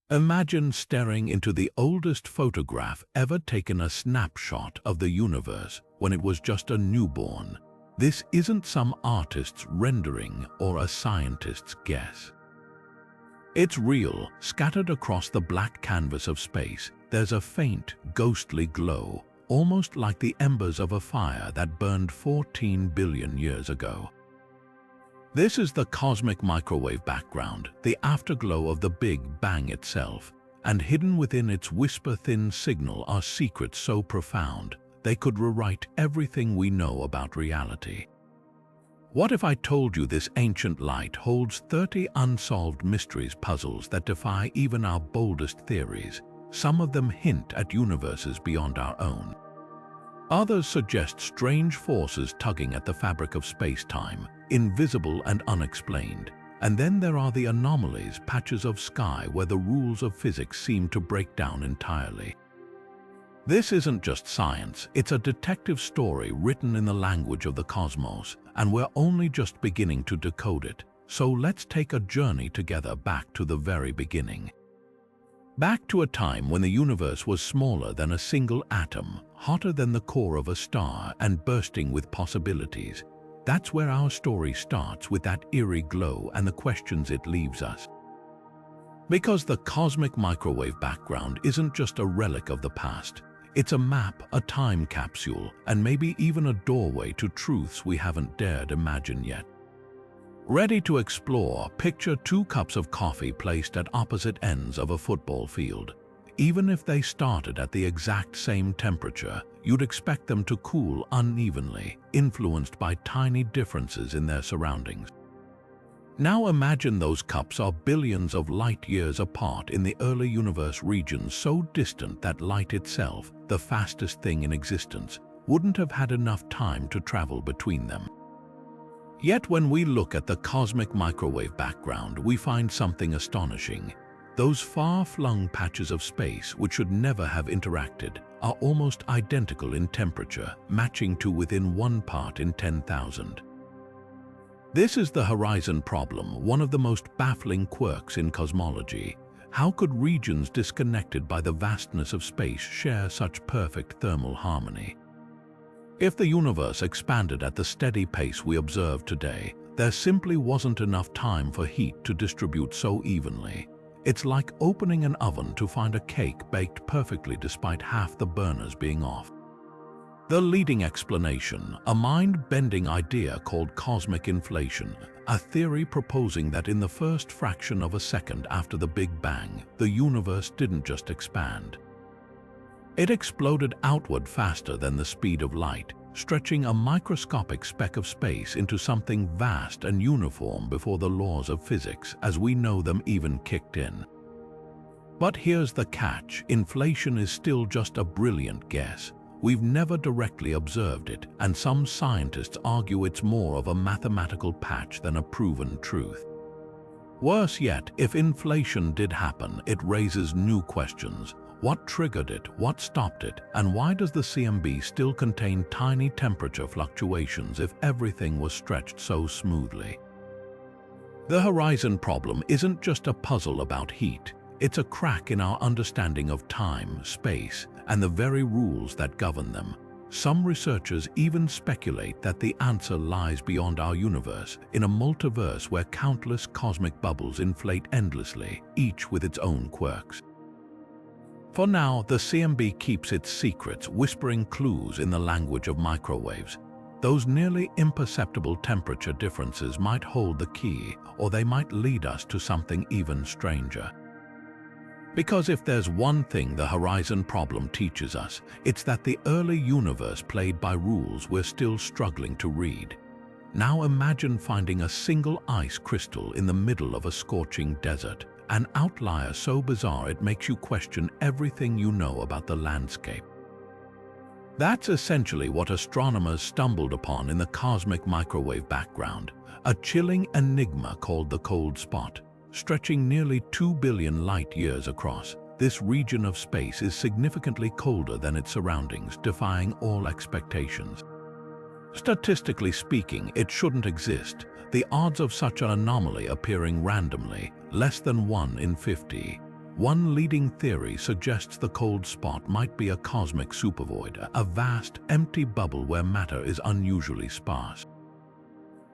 Imagine staring into the oldest photograph ever taken, a snapshot of the universe when it was just a newborn. This isn't some artist's rendering or a scientist's guess. It's real. Scattered across the black canvas of space, there's a faint, ghostly glow, almost like the embers of a fire that burned 14 billion years ago. This is the cosmic microwave background, the afterglow of the Big Bang itself, and hidden within its whisper-thin signal are secrets so profound they could rewrite everything we know about reality. What if I told you this ancient light holds 30 unsolved mysteries, puzzles that defy even our boldest theories? Some of them hint at universes beyond our own. Others suggest strange forces tugging at the fabric of space-time, invisible and unexplained. And then there are the anomalies, patches of sky where the rules of physics seem to break down entirely. This isn't just science, it's a detective story written in the language of the cosmos, and we're only just beginning to decode it. So let's take a journey together back to the very beginning. Back to a time when the universe was smaller than a single atom, hotter than the core of a star, and bursting with possibilities. That's where our story starts, with that eerie glow and the questions it leaves us. Because the cosmic microwave background isn't just a relic of the past. It's a map, a time capsule, and maybe even a doorway to truths we haven't dared imagine yet. Ready to explore, picture 2 cups of coffee placed at opposite ends of a football field. Even if they started at the exact same temperature, you'd expect them to cool unevenly, influenced by tiny differences in their surroundings. Now imagine those cups are billions of light years apart in the early universe, regions so distant that light itself, the fastest thing in existence, wouldn't have had enough time to travel between them. Yet when we look at the cosmic microwave background, we find something astonishing. Those far-flung patches of space, which should never have interacted, are almost identical in temperature, matching to within 1 part in 10,000. This is the horizon problem, one of the most baffling quirks in cosmology. How could regions disconnected by the vastness of space share such perfect thermal harmony? If the universe expanded at the steady pace we observe today, there simply wasn't enough time for heat to distribute so evenly. It's like opening an oven to find a cake baked perfectly despite half the burners being off. The leading explanation, a mind-bending idea called cosmic inflation, a theory proposing that in the first fraction of a second after the Big Bang, the universe didn't just expand. It exploded outward faster than the speed of light, stretching a microscopic speck of space into something vast and uniform before the laws of physics as we know them even kicked in. But here's the catch: inflation is still just a brilliant guess. We've never directly observed it, and some scientists argue it's more of a mathematical patch than a proven truth. Worse yet, if inflation did happen, it raises new questions. What triggered it? What stopped it? And why does the CMB still contain tiny temperature fluctuations if everything was stretched so smoothly? The horizon problem isn't just a puzzle about heat. It's a crack in our understanding of time, space, and the very rules that govern them. Some researchers even speculate that the answer lies beyond our universe, in a multiverse where countless cosmic bubbles inflate endlessly, each with its own quirks. For now, the CMB keeps its secrets, whispering clues in the language of microwaves. Those nearly imperceptible temperature differences might hold the key, or they might lead us to something even stranger. Because if there's one thing the horizon problem teaches us, it's that the early universe played by rules we're still struggling to read. Now imagine finding a single ice crystal in the middle of a scorching desert, an outlier so bizarre it makes you question everything you know about the landscape. That's essentially what astronomers stumbled upon in the cosmic microwave background, a chilling enigma called the cold spot. Stretching nearly 2 billion light-years across, this region of space is significantly colder than its surroundings, defying all expectations. Statistically speaking, it shouldn't exist. The odds of such an anomaly appearing randomly, less than 1 in 50. One leading theory suggests the cold spot might be a cosmic supervoid, a vast, empty bubble where matter is unusually sparse.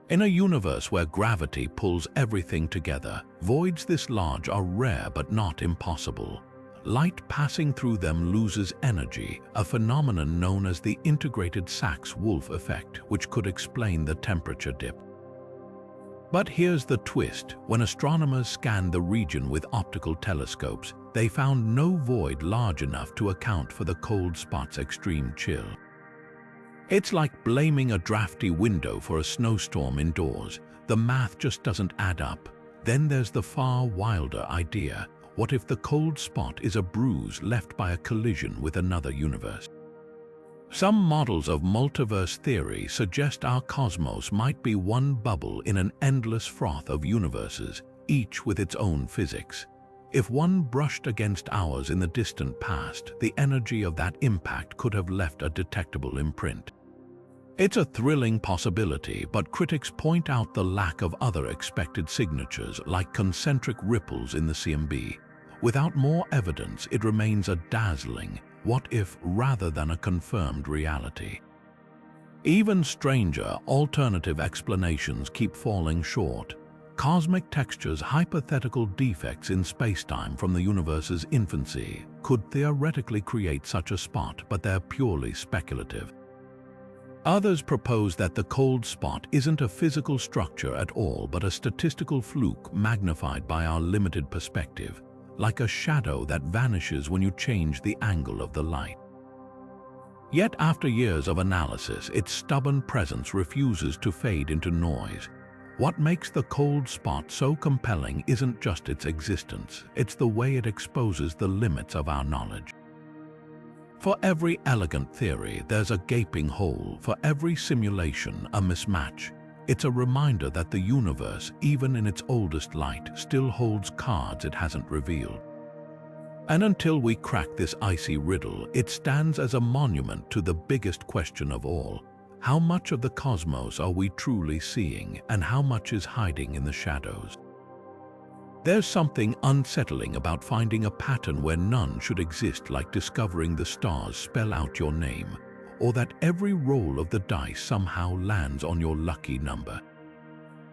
In a universe where gravity pulls everything together, voids this large are rare but not impossible. Light passing through them loses energy, a phenomenon known as the integrated Sachs-Wolfe effect, which could explain the temperature dip. But here's the twist. When astronomers scanned the region with optical telescopes, they found no void large enough to account for the cold spot's extreme chill. It's like blaming a drafty window for a snowstorm indoors. The math just doesn't add up. Then there's the far wilder idea. What if the cold spot is a bruise left by a collision with another universe? Some models of multiverse theory suggest our cosmos might be one bubble in an endless froth of universes, each with its own physics. If one brushed against ours in the distant past, the energy of that impact could have left a detectable imprint. It's a thrilling possibility, but critics point out the lack of other expected signatures like concentric ripples in the CMB. Without more evidence, it remains a dazzling what if rather than a confirmed reality. Even stranger, alternative explanations keep falling short. Cosmic textures, hypothetical defects in spacetime from the universe's infancy, could theoretically create such a spot, but they're purely speculative. Others propose that the cold spot isn't a physical structure at all, but a statistical fluke magnified by our limited perspective, like a shadow that vanishes when you change the angle of the light. Yet after years of analysis, its stubborn presence refuses to fade into noise. What makes the cold spot so compelling isn't just its existence, it's the way it exposes the limits of our knowledge. For every elegant theory, there's a gaping hole. For every simulation, a mismatch. It's a reminder that the universe, even in its oldest light, still holds cards it hasn't revealed. And until we crack this icy riddle, it stands as a monument to the biggest question of all. How much of the cosmos are we truly seeing, and how much is hiding in the shadows? There's something unsettling about finding a pattern where none should exist, like discovering the stars spell out your name, or that every roll of the dice somehow lands on your lucky number.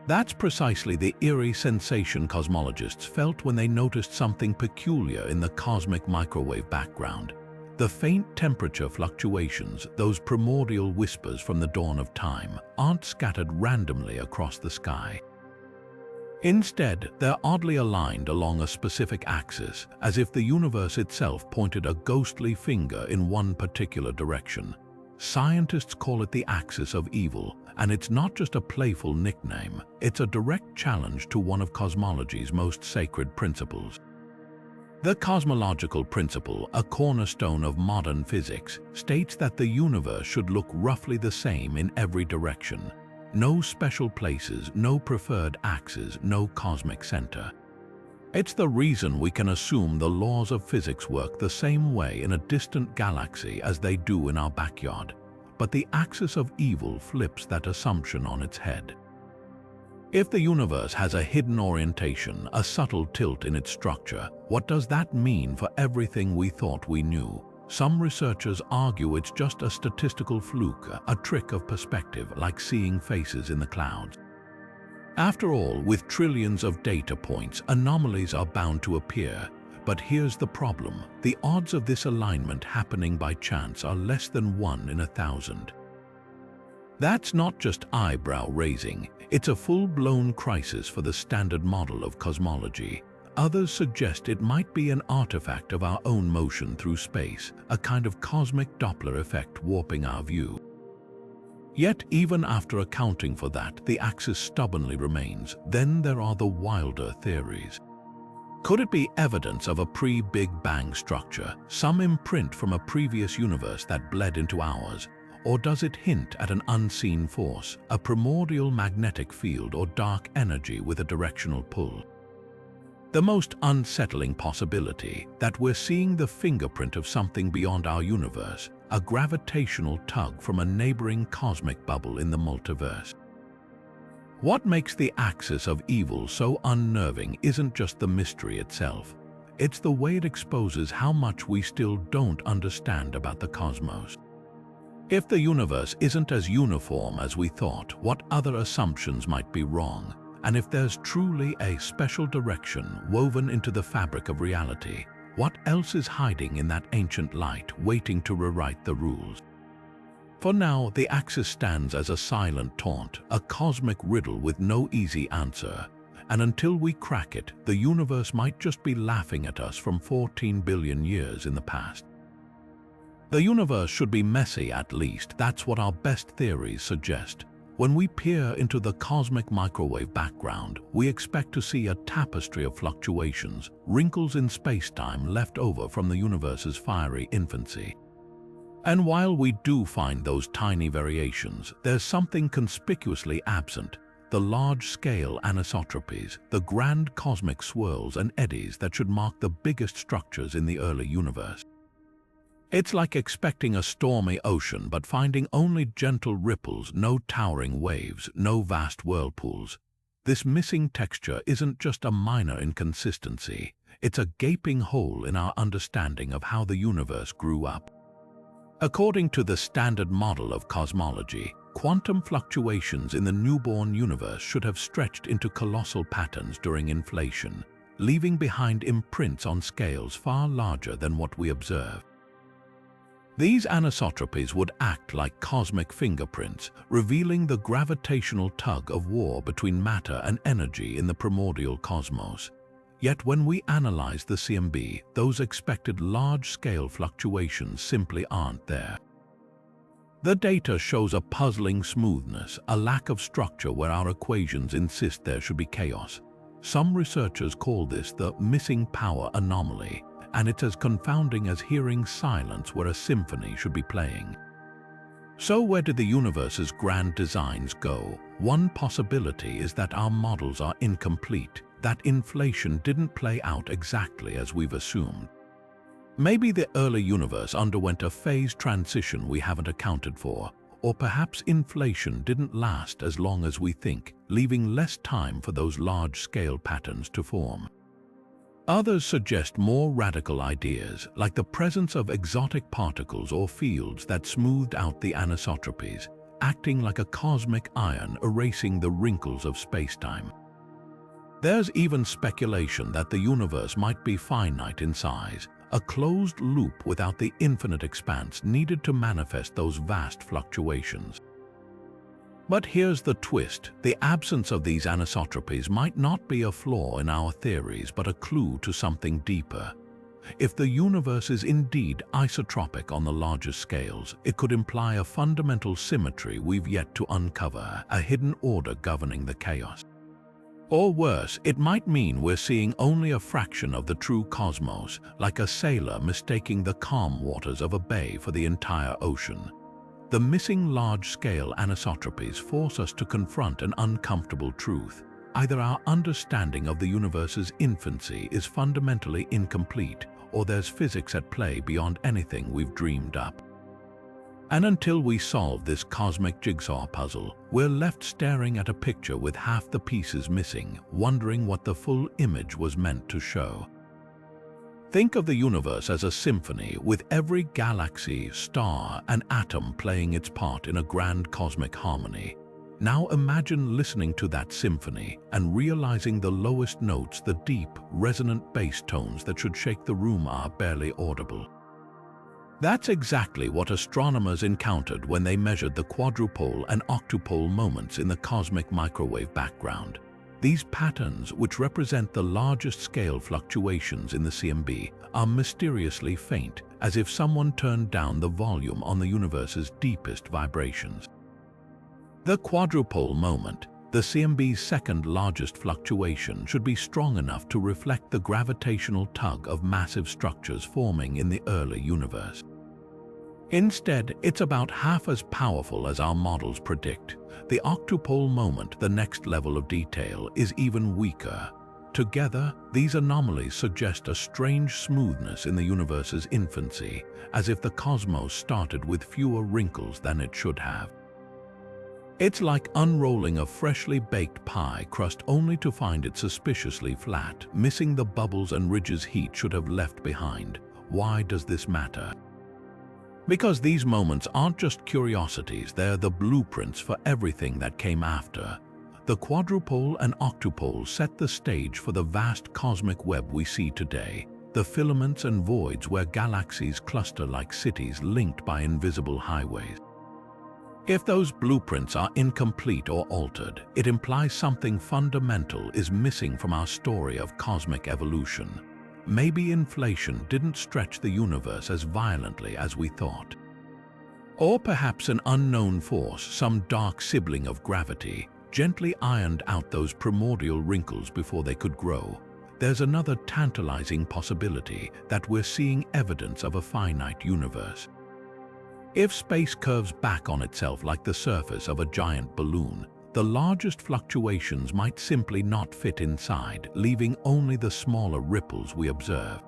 That's precisely the eerie sensation cosmologists felt when they noticed something peculiar in the cosmic microwave background. The faint temperature fluctuations, those primordial whispers from the dawn of time, aren't scattered randomly across the sky. Instead, they're oddly aligned along a specific axis, as if the universe itself pointed a ghostly finger in one particular direction. Scientists call it the axis of evil, and it's not just a playful nickname, it's a direct challenge to one of cosmology's most sacred principles. The cosmological principle, a cornerstone of modern physics, states that the universe should look roughly the same in every direction. No special places, no preferred axes, no cosmic center. It's the reason we can assume the laws of physics work the same way in a distant galaxy as they do in our backyard. But the axis of evil flips that assumption on its head. If the universe has a hidden orientation, a subtle tilt in its structure, what does that mean for everything we thought we knew? Some researchers argue it's just a statistical fluke, a trick of perspective, like seeing faces in the clouds. After all, with trillions of data points, anomalies are bound to appear. But here's the problem. The odds of this alignment happening by chance are less than 1 in 1,000. That's not just eyebrow-raising, it's a full-blown crisis for the standard model of cosmology. Others suggest it might be an artifact of our own motion through space, a kind of cosmic Doppler effect warping our view. Yet, even after accounting for that, the axis stubbornly remains. Then there are the wilder theories. Could it be evidence of a pre-Big Bang structure, some imprint from a previous universe that bled into ours? Or does it hint at an unseen force, a primordial magnetic field or dark energy with a directional pull? The most unsettling possibility, that we're seeing the fingerprint of something beyond our universe, a gravitational tug from a neighboring cosmic bubble in the multiverse. What makes the axis of evil so unnerving isn't just the mystery itself. it's the way it exposes how much we still don't understand about the cosmos. If the universe isn't as uniform as we thought, what other assumptions might be wrong? And if there's truly a special direction woven into the fabric of reality, what else is hiding in that ancient light, waiting to rewrite the rules? For now, the axis stands as a silent taunt, a cosmic riddle with no easy answer. And until we crack it, the universe might just be laughing at us from 14 billion years in the past. The universe should be messy, at least. That's what our best theories suggest. When we peer into the cosmic microwave background, we expect to see a tapestry of fluctuations, wrinkles in space-time left over from the universe's fiery infancy. And while we do find those tiny variations, there's something conspicuously absent: the large-scale anisotropies, the grand cosmic swirls and eddies that should mark the biggest structures in the early universe. It's like expecting a stormy ocean but finding only gentle ripples, no towering waves, no vast whirlpools. This missing texture isn't just a minor inconsistency, it's a gaping hole in our understanding of how the universe grew up. According to the standard model of cosmology, quantum fluctuations in the newborn universe should have stretched into colossal patterns during inflation, leaving behind imprints on scales far larger than what we observe. These anisotropies would act like cosmic fingerprints, revealing the gravitational tug of war between matter and energy in the primordial cosmos. Yet when we analyze the CMB, those expected large-scale fluctuations simply aren't there. The data shows a puzzling smoothness, a lack of structure where our equations insist there should be chaos. Some researchers call this the missing power anomaly, and it's as confounding as hearing silence where a symphony should be playing. So where did the universe's grand designs go? One possibility is that our models are incomplete, that inflation didn't play out exactly as we've assumed. Maybe the early universe underwent a phase transition we haven't accounted for, or perhaps inflation didn't last as long as we think, leaving less time for those large-scale patterns to form. Others suggest more radical ideas, like the presence of exotic particles or fields that smoothed out the anisotropies, acting like a cosmic iron erasing the wrinkles of spacetime. There's even speculation that the universe might be finite in size, a closed loop without the infinite expanse needed to manifest those vast fluctuations. But here's the twist: the absence of these anisotropies might not be a flaw in our theories, but a clue to something deeper. If the universe is indeed isotropic on the largest scales, it could imply a fundamental symmetry we've yet to uncover, a hidden order governing the chaos. Or worse, it might mean we're seeing only a fraction of the true cosmos, like a sailor mistaking the calm waters of a bay for the entire ocean. The missing large-scale anisotropies force us to confront an uncomfortable truth. Either our understanding of the universe's infancy is fundamentally incomplete, or there's physics at play beyond anything we've dreamed up. And until we solve this cosmic jigsaw puzzle, we're left staring at a picture with half the pieces missing, wondering what the full image was meant to show. Think of the universe as a symphony, with every galaxy, star, and atom playing its part in a grand cosmic harmony. Now imagine listening to that symphony and realizing the lowest notes, the deep, resonant bass tones that should shake the room, are barely audible. That's exactly what astronomers encountered when they measured the quadrupole and octupole moments in the cosmic microwave background. These patterns, which represent the largest scale fluctuations in the CMB, are mysteriously faint, as if someone turned down the volume on the universe's deepest vibrations. The quadrupole moment, the CMB's second largest fluctuation, should be strong enough to reflect the gravitational tug of massive structures forming in the early universe. Instead, it's about half as powerful as our models predict. The octupole moment, the next level of detail, is even weaker. Together, these anomalies suggest a strange smoothness in the universe's infancy, as if the cosmos started with fewer wrinkles than it should have. It's like unrolling a freshly baked pie crust only to find it suspiciously flat, missing the bubbles and ridges heat should have left behind. Why does this matter? Because these moments aren't just curiosities, they're the blueprints for everything that came after. The quadrupole and octupole set the stage for the vast cosmic web we see today, the filaments and voids where galaxies cluster like cities linked by invisible highways. If those blueprints are incomplete or altered, it implies something fundamental is missing from our story of cosmic evolution. Maybe inflation didn't stretch the universe as violently as we thought. Or perhaps an unknown force, some dark sibling of gravity, gently ironed out those primordial wrinkles before they could grow. There's another tantalizing possibility that we're seeing evidence of a finite universe. If space curves back on itself like the surface of a giant balloon, the largest fluctuations might simply not fit inside, leaving only the smaller ripples we observe.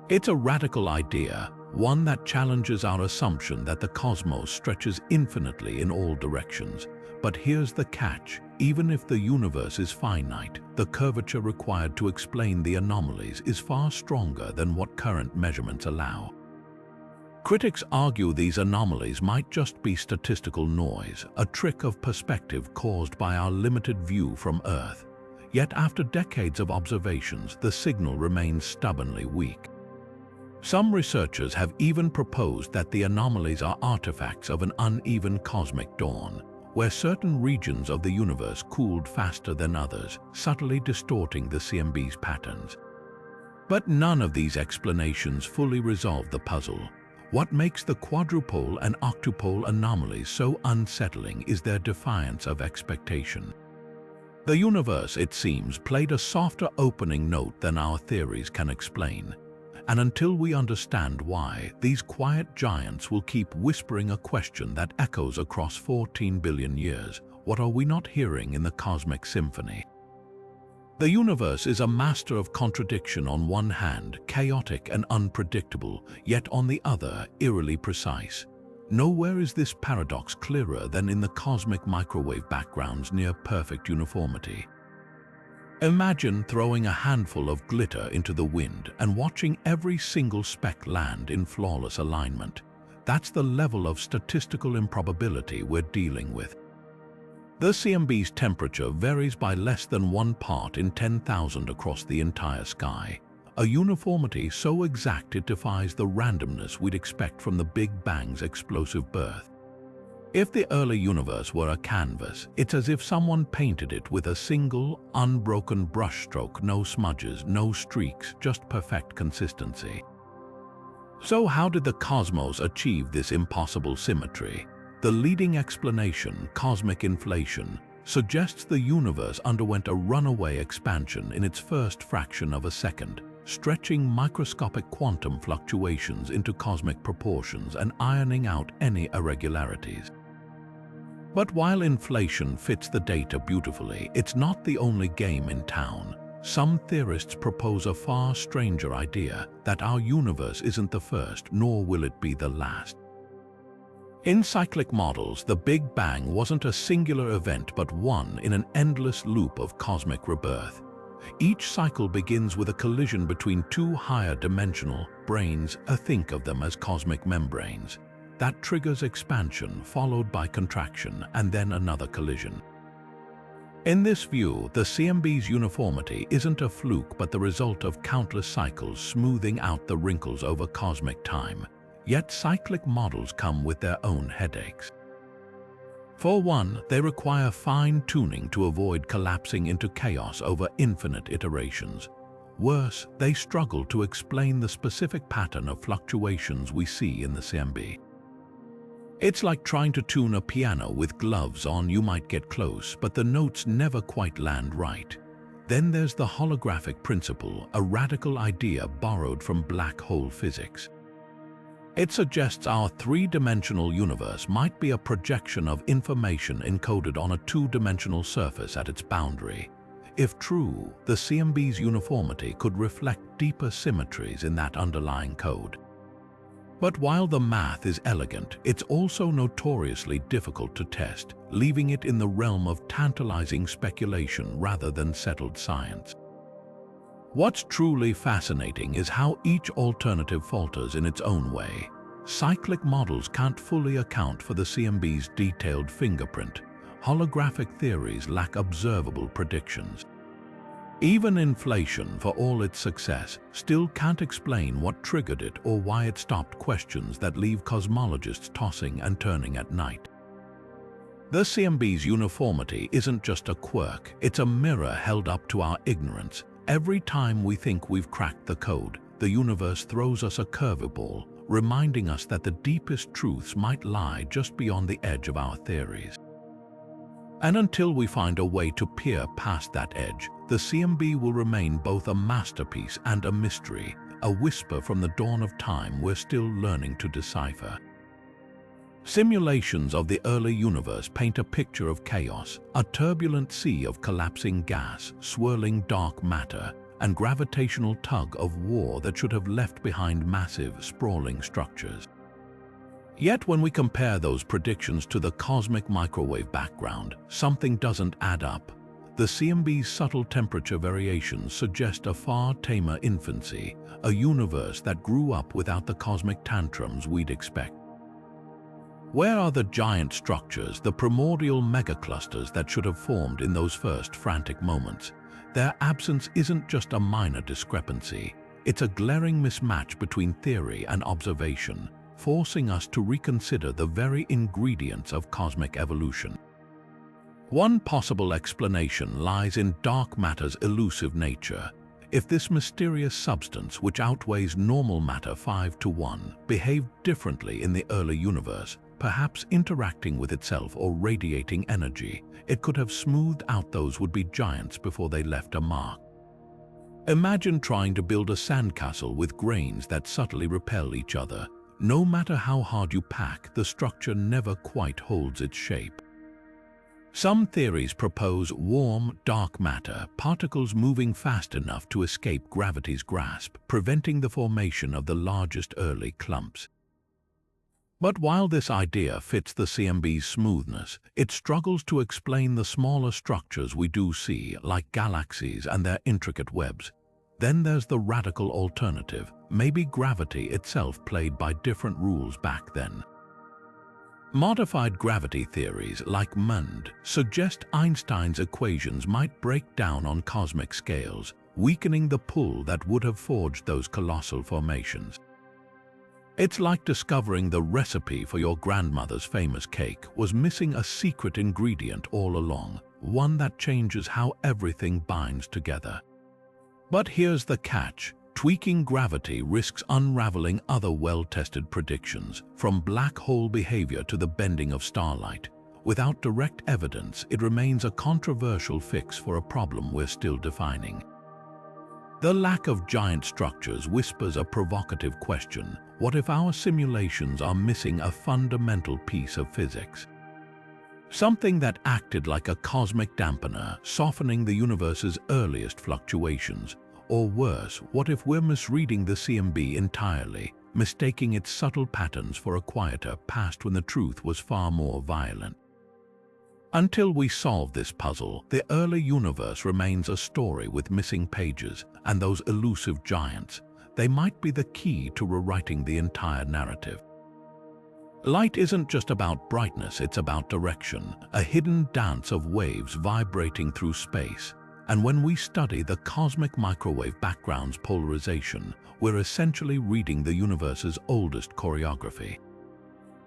It's a radical idea, one that challenges our assumption that the cosmos stretches infinitely in all directions. But here's the catch: even if the universe is finite, the curvature required to explain the anomalies is far stronger than what current measurements allow. Critics argue these anomalies might just be statistical noise, a trick of perspective caused by our limited view from Earth. Yet after decades of observations, the signal remains stubbornly weak. Some researchers have even proposed that the anomalies are artifacts of an uneven cosmic dawn, where certain regions of the universe cooled faster than others, subtly distorting the CMB's patterns. But none of these explanations fully resolve the puzzle. What makes the quadrupole and octupole anomalies so unsettling is their defiance of expectation. The universe, it seems, played a softer opening note than our theories can explain. And until we understand why, these quiet giants will keep whispering a question that echoes across 14 billion years. What are we not hearing in the cosmic symphony? The universe is a master of contradiction. On one hand, chaotic and unpredictable, yet on the other, eerily precise. Nowhere is this paradox clearer than in the cosmic microwave background's near-perfect uniformity. Imagine throwing a handful of glitter into the wind and watching every single speck land in flawless alignment. That's the level of statistical improbability we're dealing with. The CMB's temperature varies by less than 1 part in 10,000 across the entire sky, a uniformity so exact it defies the randomness we'd expect from the Big Bang's explosive birth. If the early universe were a canvas, it's as if someone painted it with a single, unbroken brushstroke, no smudges, no streaks, just perfect consistency. So how did the cosmos achieve this impossible symmetry? The leading explanation, cosmic inflation, suggests the universe underwent a runaway expansion in its first fraction of a second, stretching microscopic quantum fluctuations into cosmic proportions and ironing out any irregularities. But while inflation fits the data beautifully, it's not the only game in town. Some theorists propose a far stranger idea, that our universe isn't the first, nor will it be the last. In cyclic models, the Big Bang wasn't a singular event but one in an endless loop of cosmic rebirth. Each cycle begins with a collision between two higher-dimensional branes, think of them as cosmic membranes. That triggers expansion, followed by contraction, and then another collision. In this view, the CMB's uniformity isn't a fluke but the result of countless cycles smoothing out the wrinkles over cosmic time. Yet cyclic models come with their own headaches. For one, they require fine-tuning to avoid collapsing into chaos over infinite iterations. Worse, they struggle to explain the specific pattern of fluctuations we see in the CMB. It's like trying to tune a piano with gloves on. You might get close, but the notes never quite land right. Then there's the holographic principle, a radical idea borrowed from black hole physics. It suggests our three-dimensional universe might be a projection of information encoded on a two-dimensional surface at its boundary. If true, the CMB's uniformity could reflect deeper symmetries in that underlying code. But while the math is elegant, it's also notoriously difficult to test, leaving it in the realm of tantalizing speculation rather than settled science. What's truly fascinating is how each alternative falters in its own way. Cyclic models can't fully account for the CMB's detailed fingerprint. Holographic theories lack observable predictions. Even inflation, for all its success, still can't explain what triggered it or why it stopped, questions that leave cosmologists tossing and turning at night. The CMB's uniformity isn't just a quirk, it's a mirror held up to our ignorance. Every time we think we've cracked the code, the universe throws us a curveball, reminding us that the deepest truths might lie just beyond the edge of our theories. And until we find a way to peer past that edge, the CMB will remain both a masterpiece and a mystery, a whisper from the dawn of time we're still learning to decipher. Simulations of the early universe paint a picture of chaos, a turbulent sea of collapsing gas, swirling dark matter, and gravitational tug of war that should have left behind massive, sprawling structures. Yet when we compare those predictions to the cosmic microwave background, something doesn't add up. The CMB's subtle temperature variations suggest a far tamer infancy, a universe that grew up without the cosmic tantrums we'd expect. Where are the giant structures, the primordial megaclusters that should have formed in those first frantic moments? Their absence isn't just a minor discrepancy, it's a glaring mismatch between theory and observation, forcing us to reconsider the very ingredients of cosmic evolution. One possible explanation lies in dark matter's elusive nature. If this mysterious substance, which outweighs normal matter 5-to-1, behaved differently in the early universe, perhaps interacting with itself or radiating energy, it could have smoothed out those would-be giants before they left a mark. Imagine trying to build a sandcastle with grains that subtly repel each other. No matter how hard you pack, the structure never quite holds its shape. Some theories propose warm, dark matter, particles moving fast enough to escape gravity's grasp, preventing the formation of the largest early clumps. But while this idea fits the CMB's smoothness, it struggles to explain the smaller structures we do see, like galaxies and their intricate webs. Then there's the radical alternative. Maybe gravity itself played by different rules back then. Modified gravity theories, like MUND, suggest Einstein's equations might break down on cosmic scales, weakening the pull that would have forged those colossal formations. It's like discovering the recipe for your grandmother's famous cake was missing a secret ingredient all along, one that changes how everything binds together. But here's the catch. Tweaking gravity risks unraveling other well-tested predictions, from black hole behavior to the bending of starlight. Without direct evidence, it remains a controversial fix for a problem we're still defining. The lack of giant structures whispers a provocative question. What if our simulations are missing a fundamental piece of physics? Something that acted like a cosmic dampener, softening the universe's earliest fluctuations. Or worse, what if we're misreading the CMB entirely, mistaking its subtle patterns for a quieter past when the truth was far more violent? Until we solve this puzzle, the early universe remains a story with missing pages, and those elusive giants, they might be the key to rewriting the entire narrative. Light isn't just about brightness, it's about direction, a hidden dance of waves vibrating through space. And when we study the cosmic microwave background's polarization, we're essentially reading the universe's oldest choreography.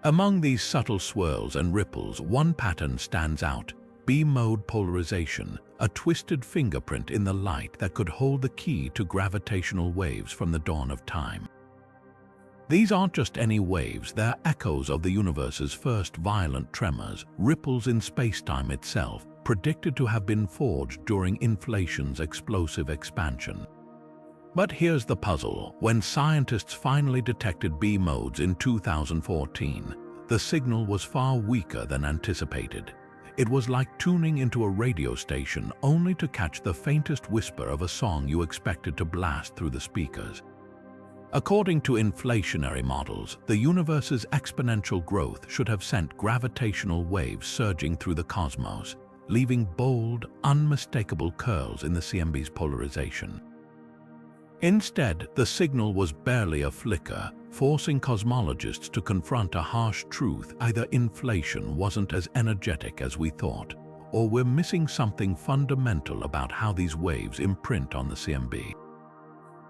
Among these subtle swirls and ripples, one pattern stands out: B-mode polarization, a twisted fingerprint in the light that could hold the key to gravitational waves from the dawn of time. These aren't just any waves, they're echoes of the universe's first violent tremors, ripples in space-time itself, predicted to have been forged during inflation's explosive expansion. But here's the puzzle. When scientists finally detected B-modes in 2014, the signal was far weaker than anticipated. It was like tuning into a radio station only to catch the faintest whisper of a song you expected to blast through the speakers. According to inflationary models, the universe's exponential growth should have sent gravitational waves surging through the cosmos, leaving bold, unmistakable curls in the CMB's polarization. Instead, the signal was barely a flicker, forcing cosmologists to confront a harsh truth: either inflation wasn't as energetic as we thought, or we're missing something fundamental about how these waves imprint on the CMB.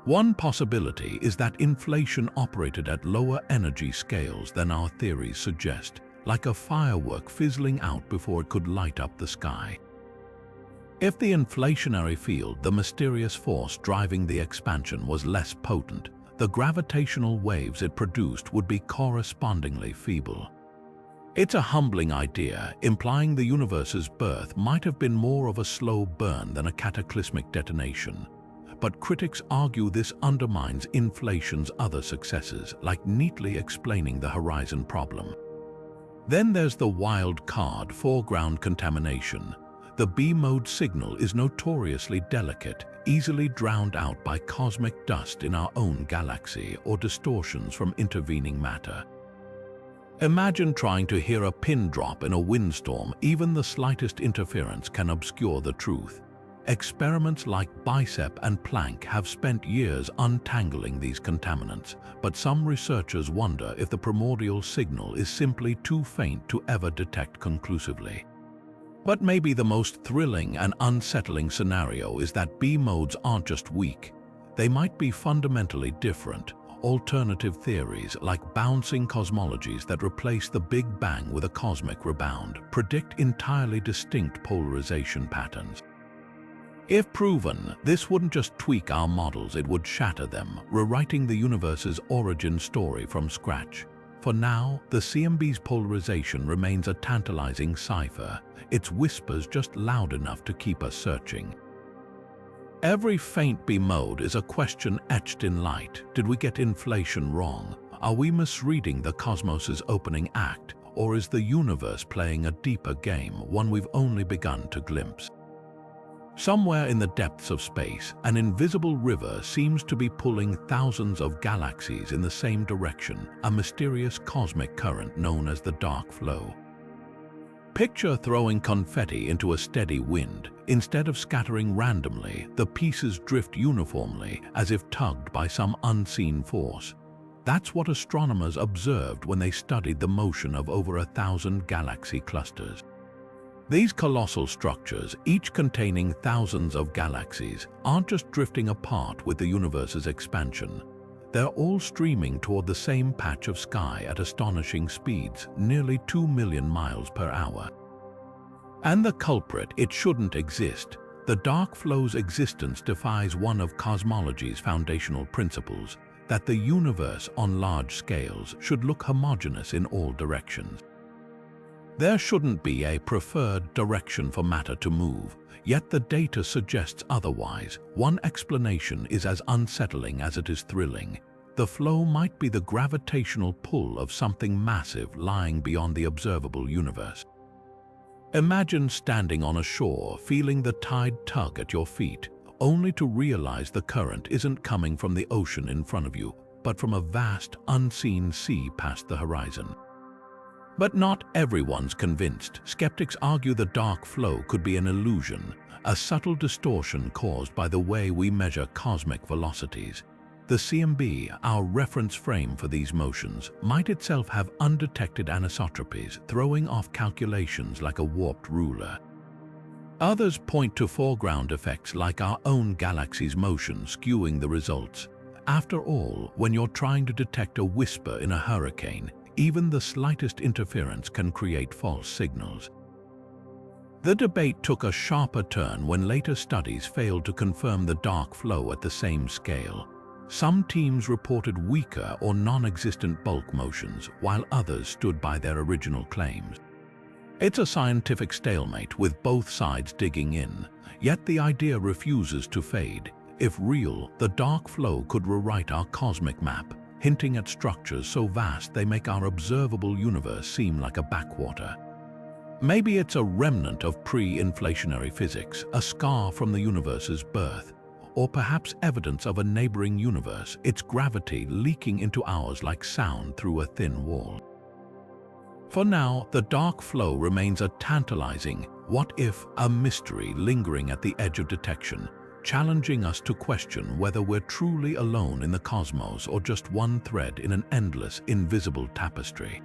One possibility is that inflation operated at lower energy scales than our theories suggest, like a firework fizzling out before it could light up the sky. If the inflationary field, the mysterious force driving the expansion, was less potent, the gravitational waves it produced would be correspondingly feeble. It's a humbling idea, implying the universe's birth might have been more of a slow burn than a cataclysmic detonation. But critics argue this undermines inflation's other successes, like neatly explaining the horizon problem. Then there's the wild card: foreground contamination. The B-mode signal is notoriously delicate, easily drowned out by cosmic dust in our own galaxy or distortions from intervening matter. Imagine trying to hear a pin drop in a windstorm. Even the slightest interference can obscure the truth. Experiments like Bicep and Planck have spent years untangling these contaminants, but some researchers wonder if the primordial signal is simply too faint to ever detect conclusively. But maybe the most thrilling and unsettling scenario is that B-modes aren't just weak. They might be fundamentally different. Alternative theories, like bouncing cosmologies that replace the Big Bang with a cosmic rebound, predict entirely distinct polarization patterns. If proven, this wouldn't just tweak our models, it would shatter them, rewriting the universe's origin story from scratch. For now, the CMB's polarization remains a tantalizing cipher, its whispers just loud enough to keep us searching. Every faint B-mode is a question etched in light. Did we get inflation wrong? Are we misreading the cosmos's opening act? Or is the universe playing a deeper game, one we've only begun to glimpse? Somewhere in the depths of space, an invisible river seems to be pulling thousands of galaxies in the same direction, a mysterious cosmic current known as the dark flow. Picture throwing confetti into a steady wind. Instead of scattering randomly, the pieces drift uniformly, as if tugged by some unseen force. That's what astronomers observed when they studied the motion of over 1,000 galaxy clusters. These colossal structures, each containing thousands of galaxies, aren't just drifting apart with the universe's expansion. They're all streaming toward the same patch of sky at astonishing speeds, nearly 2 million miles per hour. And the culprit: it shouldn't exist. The dark flow's existence defies one of cosmology's foundational principles, that the universe on large scales should look homogeneous in all directions. There shouldn't be a preferred direction for matter to move, yet the data suggests otherwise. One explanation is as unsettling as it is thrilling. The flow might be the gravitational pull of something massive lying beyond the observable universe. Imagine standing on a shore, feeling the tide tug at your feet, only to realize the current isn't coming from the ocean in front of you, but from a vast, unseen sea past the horizon. But not everyone's convinced. Skeptics argue the dark flow could be an illusion, a subtle distortion caused by the way we measure cosmic velocities. The CMB, our reference frame for these motions, might itself have undetected anisotropies, throwing off calculations like a warped ruler. Others point to foreground effects like our own galaxy's motion skewing the results. After all, when you're trying to detect a whisper in a hurricane, even the slightest interference can create false signals. The debate took a sharper turn when later studies failed to confirm the dark flow at the same scale. Some teams reported weaker or non-existent bulk motions, while others stood by their original claims. It's a scientific stalemate, with both sides digging in, yet the idea refuses to fade. If real, the dark flow could rewrite our cosmic map, hinting at structures so vast they make our observable universe seem like a backwater. Maybe it's a remnant of pre-inflationary physics, a scar from the universe's birth. or perhaps evidence of a neighboring universe, its gravity leaking into ours like sound through a thin wall. For now, the dark flow remains a tantalizing what-if, a mystery lingering at the edge of detection, challenging us to question whether we're truly alone in the cosmos or just one thread in an endless, invisible tapestry.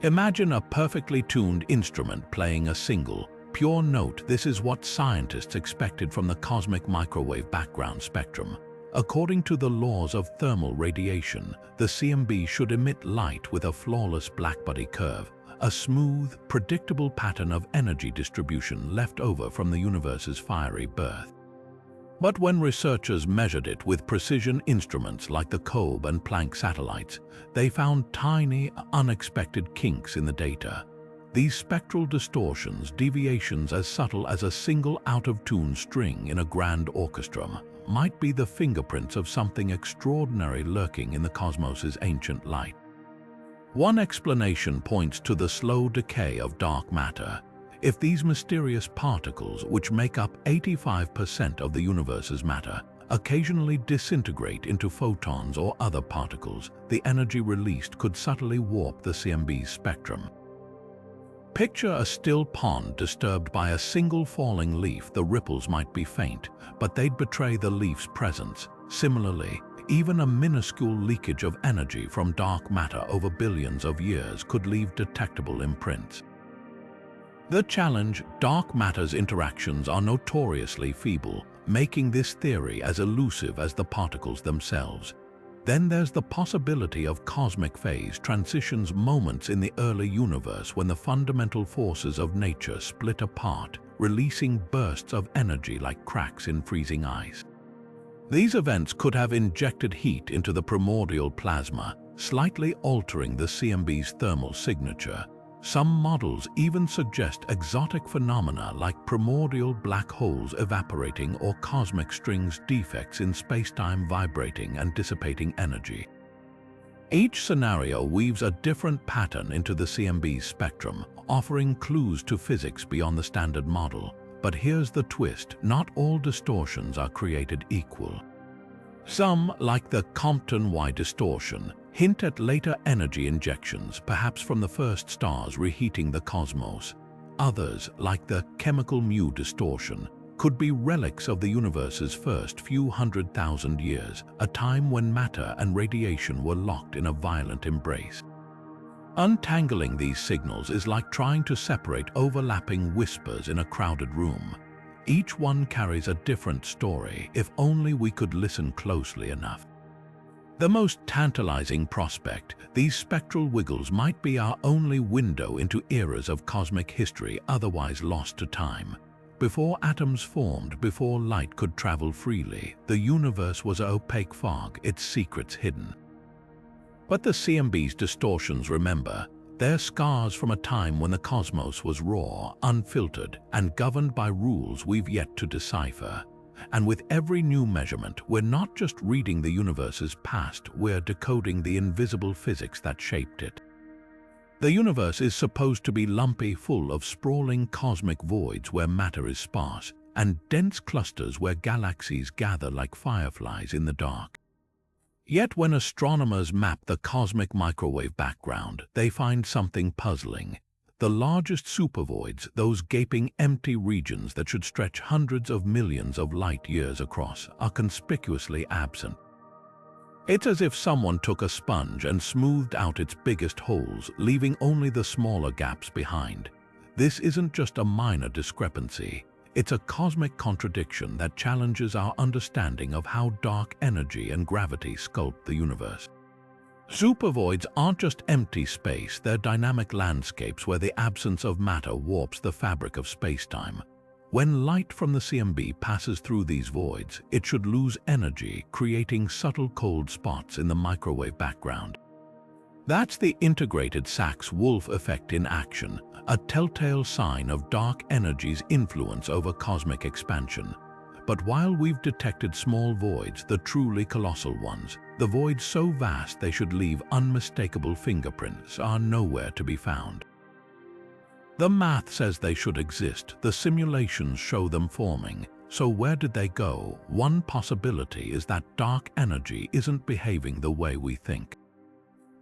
Imagine a perfectly tuned instrument playing a single, pure note. This is what scientists expected from the cosmic microwave background spectrum. According to the laws of thermal radiation, the CMB should emit light with a flawless blackbody curve, a smooth, predictable pattern of energy distribution left over from the universe's fiery birth. But when researchers measured it with precision instruments like the Decode and Planck satellites, they found tiny, unexpected kinks in the data. These spectral distortions, deviations as subtle as a single out-of-tune string in a grand orchestra, might be the fingerprints of something extraordinary lurking in the cosmos's ancient light. One explanation points to the slow decay of dark matter. If these mysterious particles, which make up 85% of the universe's matter, occasionally disintegrate into photons or other particles, the energy released could subtly warp the CMB's spectrum. Picture a still pond disturbed by a single falling leaf. The ripples might be faint, but they'd betray the leaf's presence. Similarly, even a minuscule leakage of energy from dark matter over billions of years could leave detectable imprints. The challenge: dark matter's interactions are notoriously feeble, making this theory as elusive as the particles themselves. Then there's the possibility of cosmic phase transitions, moments in the early universe when the fundamental forces of nature split apart, releasing bursts of energy like cracks in freezing ice. These events could have injected heat into the primordial plasma, slightly altering the CMB's thermal signature. Some models even suggest exotic phenomena like primordial black holes evaporating or cosmic strings defects in spacetime vibrating and dissipating energy. Each scenario weaves a different pattern into the CMB's spectrum, offering clues to physics beyond the standard model. But here's the twist: not all distortions are created equal. Some, like the Compton Y distortion, hint at later energy injections, perhaps from the first stars reheating the cosmos. Others, like the chemical mu distortion, could be relics of the universe's first few 100,000 years, a time when matter and radiation were locked in a violent embrace. Untangling these signals is like trying to separate overlapping whispers in a crowded room. Each one carries a different story, if only we could listen closely enough. The most tantalizing prospect: these spectral wiggles might be our only window into eras of cosmic history otherwise lost to time. Before atoms formed, before light could travel freely, the universe was an opaque fog, its secrets hidden. But the CMB's distortions, remember, they're scars from a time when the cosmos was raw, unfiltered, and governed by rules we've yet to decipher. And with every new measurement, we're not just reading the universe's past, we're decoding the invisible physics that shaped it. The universe is supposed to be lumpy, full of sprawling cosmic voids where matter is sparse, and dense clusters where galaxies gather like fireflies in the dark. Yet when astronomers map the cosmic microwave background, they find something puzzling. The largest supervoids, those gaping empty regions that should stretch hundreds of millions of light years across, are conspicuously absent. It's as if someone took a sponge and smoothed out its biggest holes, leaving only the smaller gaps behind. This isn't just a minor discrepancy. It's a cosmic contradiction that challenges our understanding of how dark energy and gravity sculpt the universe. Supervoids aren't just empty space, they're dynamic landscapes where the absence of matter warps the fabric of spacetime. When light from the CMB passes through these voids, it should lose energy, creating subtle cold spots in the microwave background. That's the integrated Sachs-Wolfe effect in action, a telltale sign of dark energy's influence over cosmic expansion. But while we've detected small voids, the truly colossal ones, the voids so vast they should leave unmistakable fingerprints, are nowhere to be found. The math says they should exist, the simulations show them forming, So where did they go? One possibility is that dark energy isn't behaving the way we think.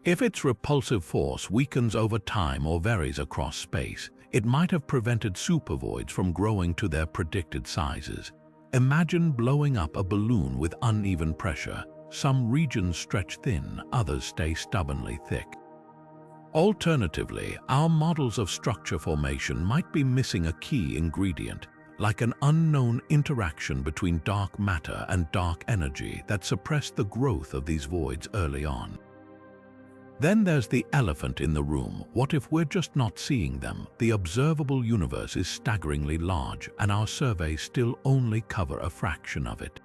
If its repulsive force weakens over time or varies across space, it might have prevented supervoids from growing to their predicted sizes. Imagine blowing up a balloon with uneven pressure. Some regions stretch thin, others stay stubbornly thick. Alternatively, our models of structure formation might be missing a key ingredient, like an unknown interaction between dark matter and dark energy that suppressed the growth of these voids early on. Then there's the elephant in the room. What if we're just not seeing them? The observable universe is staggeringly large, and our surveys still only cover a fraction of it.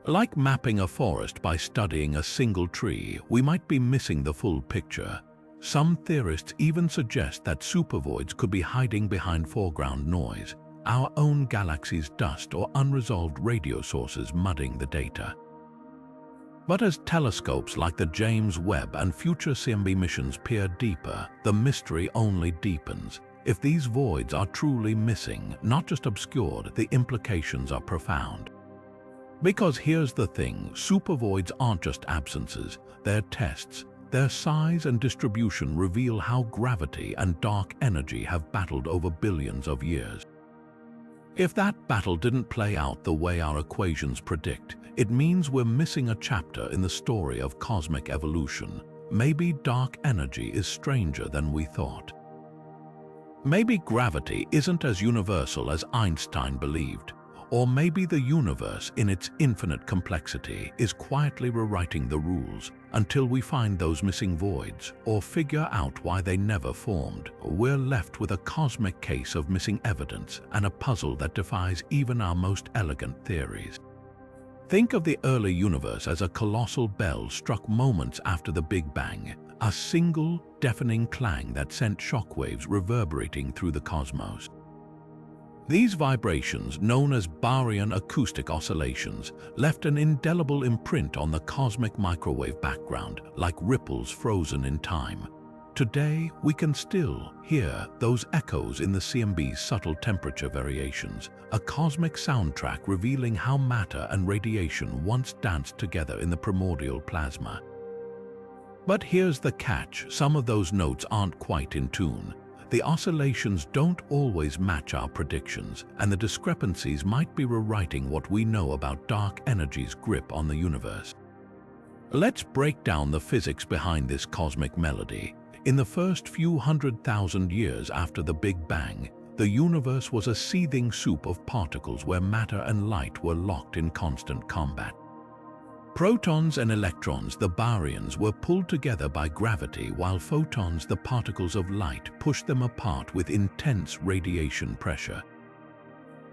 Like mapping a forest by studying a single tree, we might be missing the full picture. Some theorists even suggest that supervoids could be hiding behind foreground noise, our own galaxy's dust or unresolved radio sources mudding the data. But as telescopes like the James Webb and future CMB missions peer deeper, the mystery only deepens. If these voids are truly missing, not just obscured, the implications are profound. Because here's the thing, supervoids aren't just absences, they're tests. Their size and distribution reveal how gravity and dark energy have battled over billions of years. If that battle didn't play out the way our equations predict, it means we're missing a chapter in the story of cosmic evolution. Maybe dark energy is stranger than we thought. Maybe gravity isn't as universal as Einstein believed. Or maybe the universe, in its infinite complexity, is quietly rewriting the rules. Until we find those missing voids or figure out why they never formed, we're left with a cosmic case of missing evidence and a puzzle that defies even our most elegant theories. Think of the early universe as a colossal bell struck moments after the Big Bang, a single, deafening clang that sent shockwaves reverberating through the cosmos. These vibrations, known as baryon acoustic oscillations, left an indelible imprint on the cosmic microwave background, like ripples frozen in time. Today, we can still hear those echoes in the CMB's subtle temperature variations, a cosmic soundtrack revealing how matter and radiation once danced together in the primordial plasma. But here's the catch, some of those notes aren't quite in tune. The oscillations don't always match our predictions, and the discrepancies might be rewriting what we know about dark energy's grip on the universe. Let's break down the physics behind this cosmic melody. In the first few 100,000 years after the Big Bang, the universe was a seething soup of particles where matter and light were locked in constant combat. Protons and electrons, the baryons, were pulled together by gravity, while photons, the particles of light, pushed them apart with intense radiation pressure.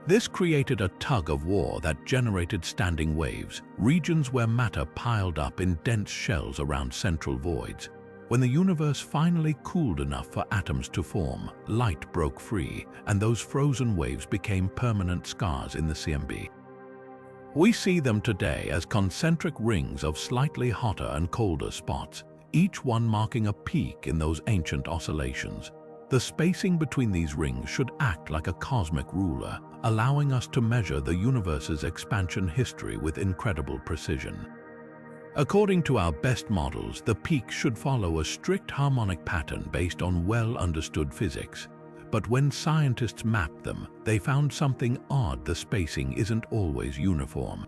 This created a tug of war that generated standing waves, regions where matter piled up in dense shells around central voids. When the universe finally cooled enough for atoms to form, light broke free, and those frozen waves became permanent scars in the CMB. We see them today as concentric rings of slightly hotter and colder spots, each one marking a peak in those ancient oscillations. The spacing between these rings should act like a cosmic ruler, allowing us to measure the universe's expansion history with incredible precision. According to our best models, the peaks should follow a strict harmonic pattern based on well-understood physics. But when scientists mapped them, they found something odd. The spacing isn't always uniform.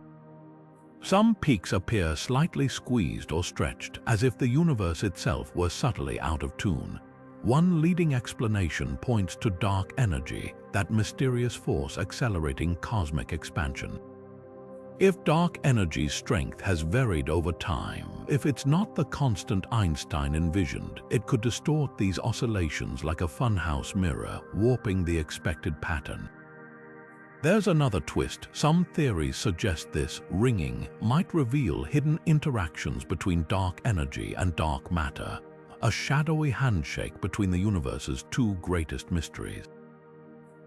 Some peaks appear slightly squeezed or stretched, as if the universe itself were subtly out of tune. One leading explanation points to dark energy, that mysterious force accelerating cosmic expansion. If dark energy's strength has varied over time, if it's not the constant Einstein envisioned, it could distort these oscillations like a funhouse mirror, warping the expected pattern. There's another twist. Some theories suggest this ringing might reveal hidden interactions between dark energy and dark matter, a shadowy handshake between the universe's two greatest mysteries.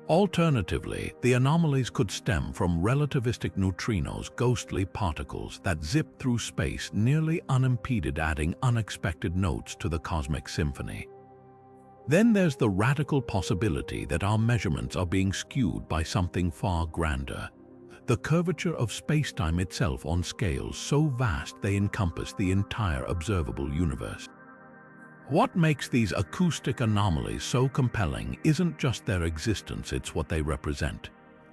Alternatively, the anomalies could stem from relativistic neutrinos, ghostly particles that zip through space nearly unimpeded, adding unexpected notes to the cosmic symphony. Then there's the radical possibility that our measurements are being skewed by something far grander. The curvature of space-time itself on scales so vast they encompass the entire observable universe. What makes these acoustic anomalies so compelling isn't just their existence, it's what they represent.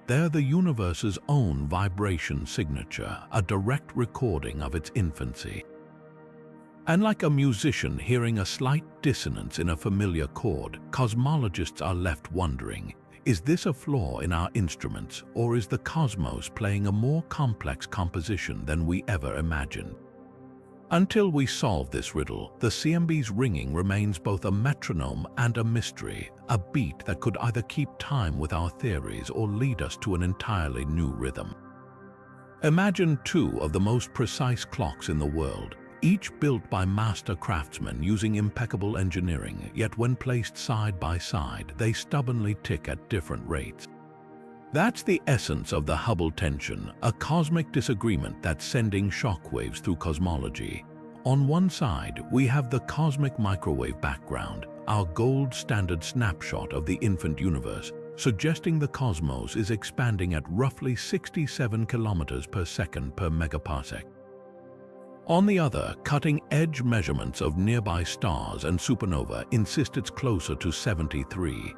They're the universe's own vibration signature, a direct recording of its infancy. And like a musician hearing a slight dissonance in a familiar chord, cosmologists are left wondering, is this a flaw in our instruments, or is the cosmos playing a more complex composition than we ever imagined? Until we solve this riddle, the CMB's ringing remains both a metronome and a mystery, a beat that could either keep time with our theories or lead us to an entirely new rhythm. Imagine two of the most precise clocks in the world, each built by master craftsmen using impeccable engineering, yet when placed side by side, they stubbornly tick at different rates. That's the essence of the Hubble tension, a cosmic disagreement that's sending shockwaves through cosmology. On one side, we have the cosmic microwave background, our gold standard snapshot of the infant universe, suggesting the cosmos is expanding at roughly 67 kilometers per second per megaparsec. On the other, cutting-edge measurements of nearby stars and supernova insist it's closer to 73.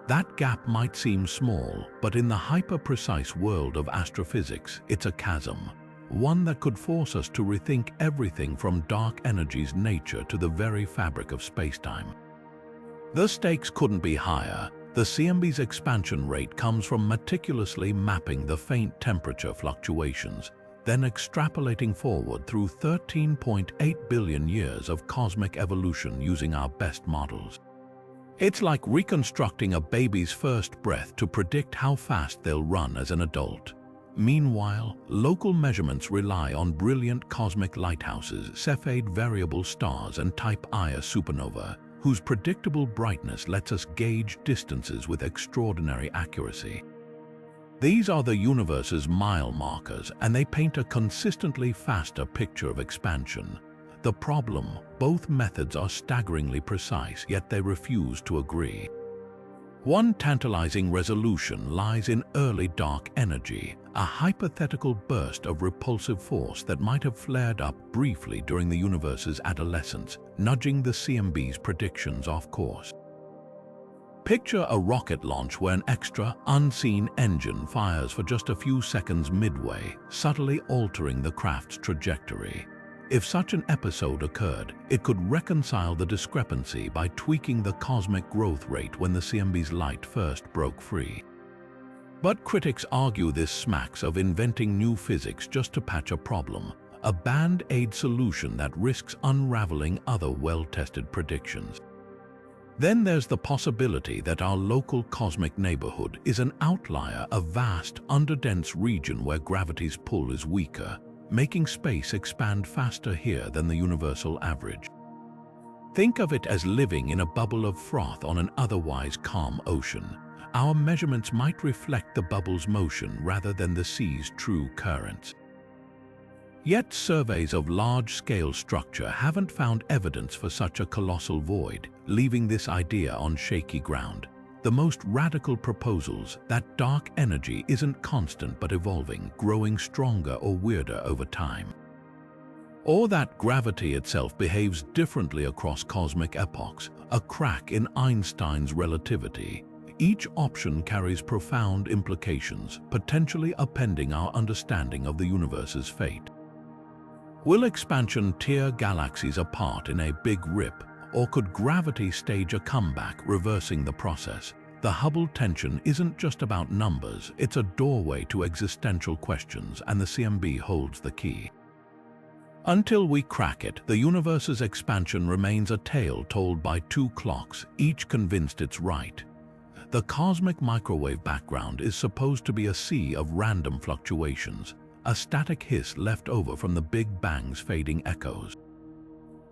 That gap might seem small, but in the hyper-precise world of astrophysics, it's a chasm, one that could force us to rethink everything from dark energy's nature to the very fabric of spacetime. The stakes couldn't be higher. The CMB's expansion rate comes from meticulously mapping the faint temperature fluctuations, then extrapolating forward through 13.8 billion years of cosmic evolution using our best models. It's like reconstructing a baby's first breath to predict how fast they'll run as an adult. Meanwhile, local measurements rely on brilliant cosmic lighthouses, Cepheid variable stars, and Type Ia supernova, whose predictable brightness lets us gauge distances with extraordinary accuracy. These are the universe's mile markers, and they paint a consistently faster picture of expansion. The problem, both methods are staggeringly precise, yet they refuse to agree. One tantalizing resolution lies in early dark energy, a hypothetical burst of repulsive force that might have flared up briefly during the universe's adolescence, nudging the CMB's predictions off course. Picture a rocket launch where an extra, unseen engine fires for just a few seconds midway, subtly altering the craft's trajectory. If such an episode occurred, it could reconcile the discrepancy by tweaking the cosmic growth rate when the CMB's light first broke free. But critics argue this smacks of inventing new physics just to patch a problem, a band-aid solution that risks unraveling other well-tested predictions. Then there's the possibility that our local cosmic neighborhood is an outlier, a vast, underdense region where gravity's pull is weaker, making space expand faster here than the universal average. Think of it as living in a bubble of froth on an otherwise calm ocean. Our measurements might reflect the bubble's motion rather than the sea's true currents. Yet surveys of large-scale structure haven't found evidence for such a colossal void, leaving this idea on shaky ground. The most radical proposals that dark energy isn't constant but evolving, growing stronger or weirder over time. Or that gravity itself behaves differently across cosmic epochs, a crack in Einstein's relativity. Each option carries profound implications, potentially upending our understanding of the universe's fate. Will expansion tear galaxies apart in a big rip? Or could gravity stage a comeback, reversing the process? The Hubble tension isn't just about numbers, it's a doorway to existential questions, and the CMB holds the key. Until we crack it, the universe's expansion remains a tale told by two clocks, each convinced it's right. The cosmic microwave background is supposed to be a sea of random fluctuations, a static hiss left over from the Big Bang's fading echoes.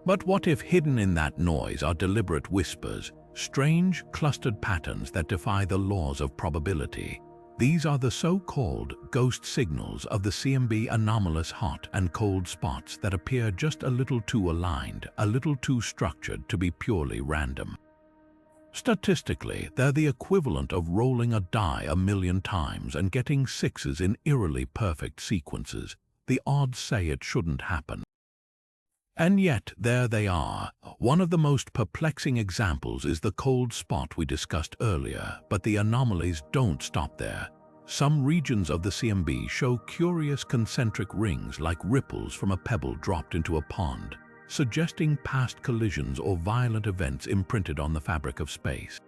But what if hidden in that noise are deliberate whispers, strange, clustered patterns that defy the laws of probability? These are the so-called ghost signals of the CMB, anomalous hot and cold spots that appear just a little too aligned, a little too structured to be purely random. Statistically, they're the equivalent of rolling a die 1,000,000 times and getting sixes in eerily perfect sequences. The odds say it shouldn't happen. And yet, there they are. One of the most perplexing examples is the cold spot we discussed earlier, but the anomalies don't stop there. Some regions of the CMB show curious concentric rings like ripples from a pebble dropped into a pond, suggesting past collisions or violent events imprinted on the fabric of space.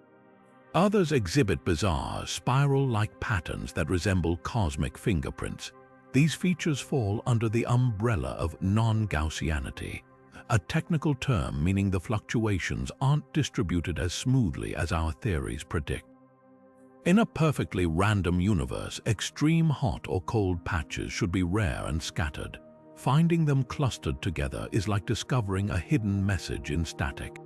Others exhibit bizarre, spiral-like patterns that resemble cosmic fingerprints. These features fall under the umbrella of non-Gaussianity, a technical term meaning the fluctuations aren't distributed as smoothly as our theories predict. In a perfectly random universe, extreme hot or cold patches should be rare and scattered. Finding them clustered together is like discovering a hidden message in static.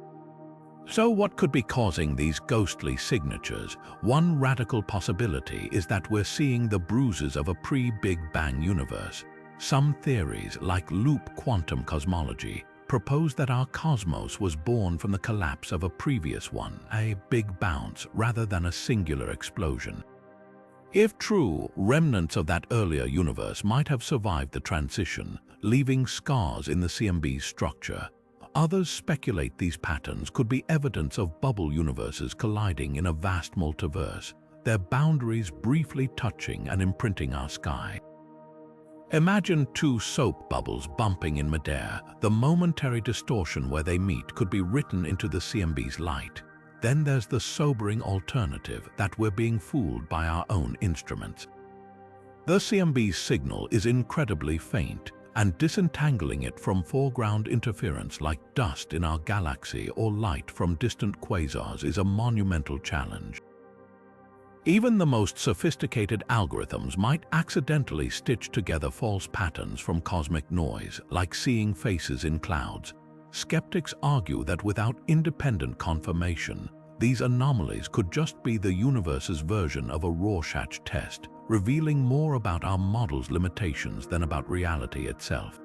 So what could be causing these ghostly signatures? One radical possibility is that we're seeing the bruises of a pre-Big Bang universe. Some theories, like loop quantum cosmology, propose that our cosmos was born from the collapse of a previous one, a big bounce, rather than a singular explosion. If true, remnants of that earlier universe might have survived the transition, leaving scars in the CMB's structure. Others speculate these patterns could be evidence of bubble universes colliding in a vast multiverse, their boundaries briefly touching and imprinting our sky. Imagine two soap bubbles bumping in midair. The momentary distortion where they meet could be written into the CMB's light. Then there's the sobering alternative that we're being fooled by our own instruments. The CMB's signal is incredibly faint, and disentangling it from foreground interference like dust in our galaxy or light from distant quasars is a monumental challenge. Even the most sophisticated algorithms might accidentally stitch together false patterns from cosmic noise, like seeing faces in clouds. Skeptics argue that without independent confirmation, these anomalies could just be the universe's version of a Rorschach test, revealing more about our model's limitations than about reality itself.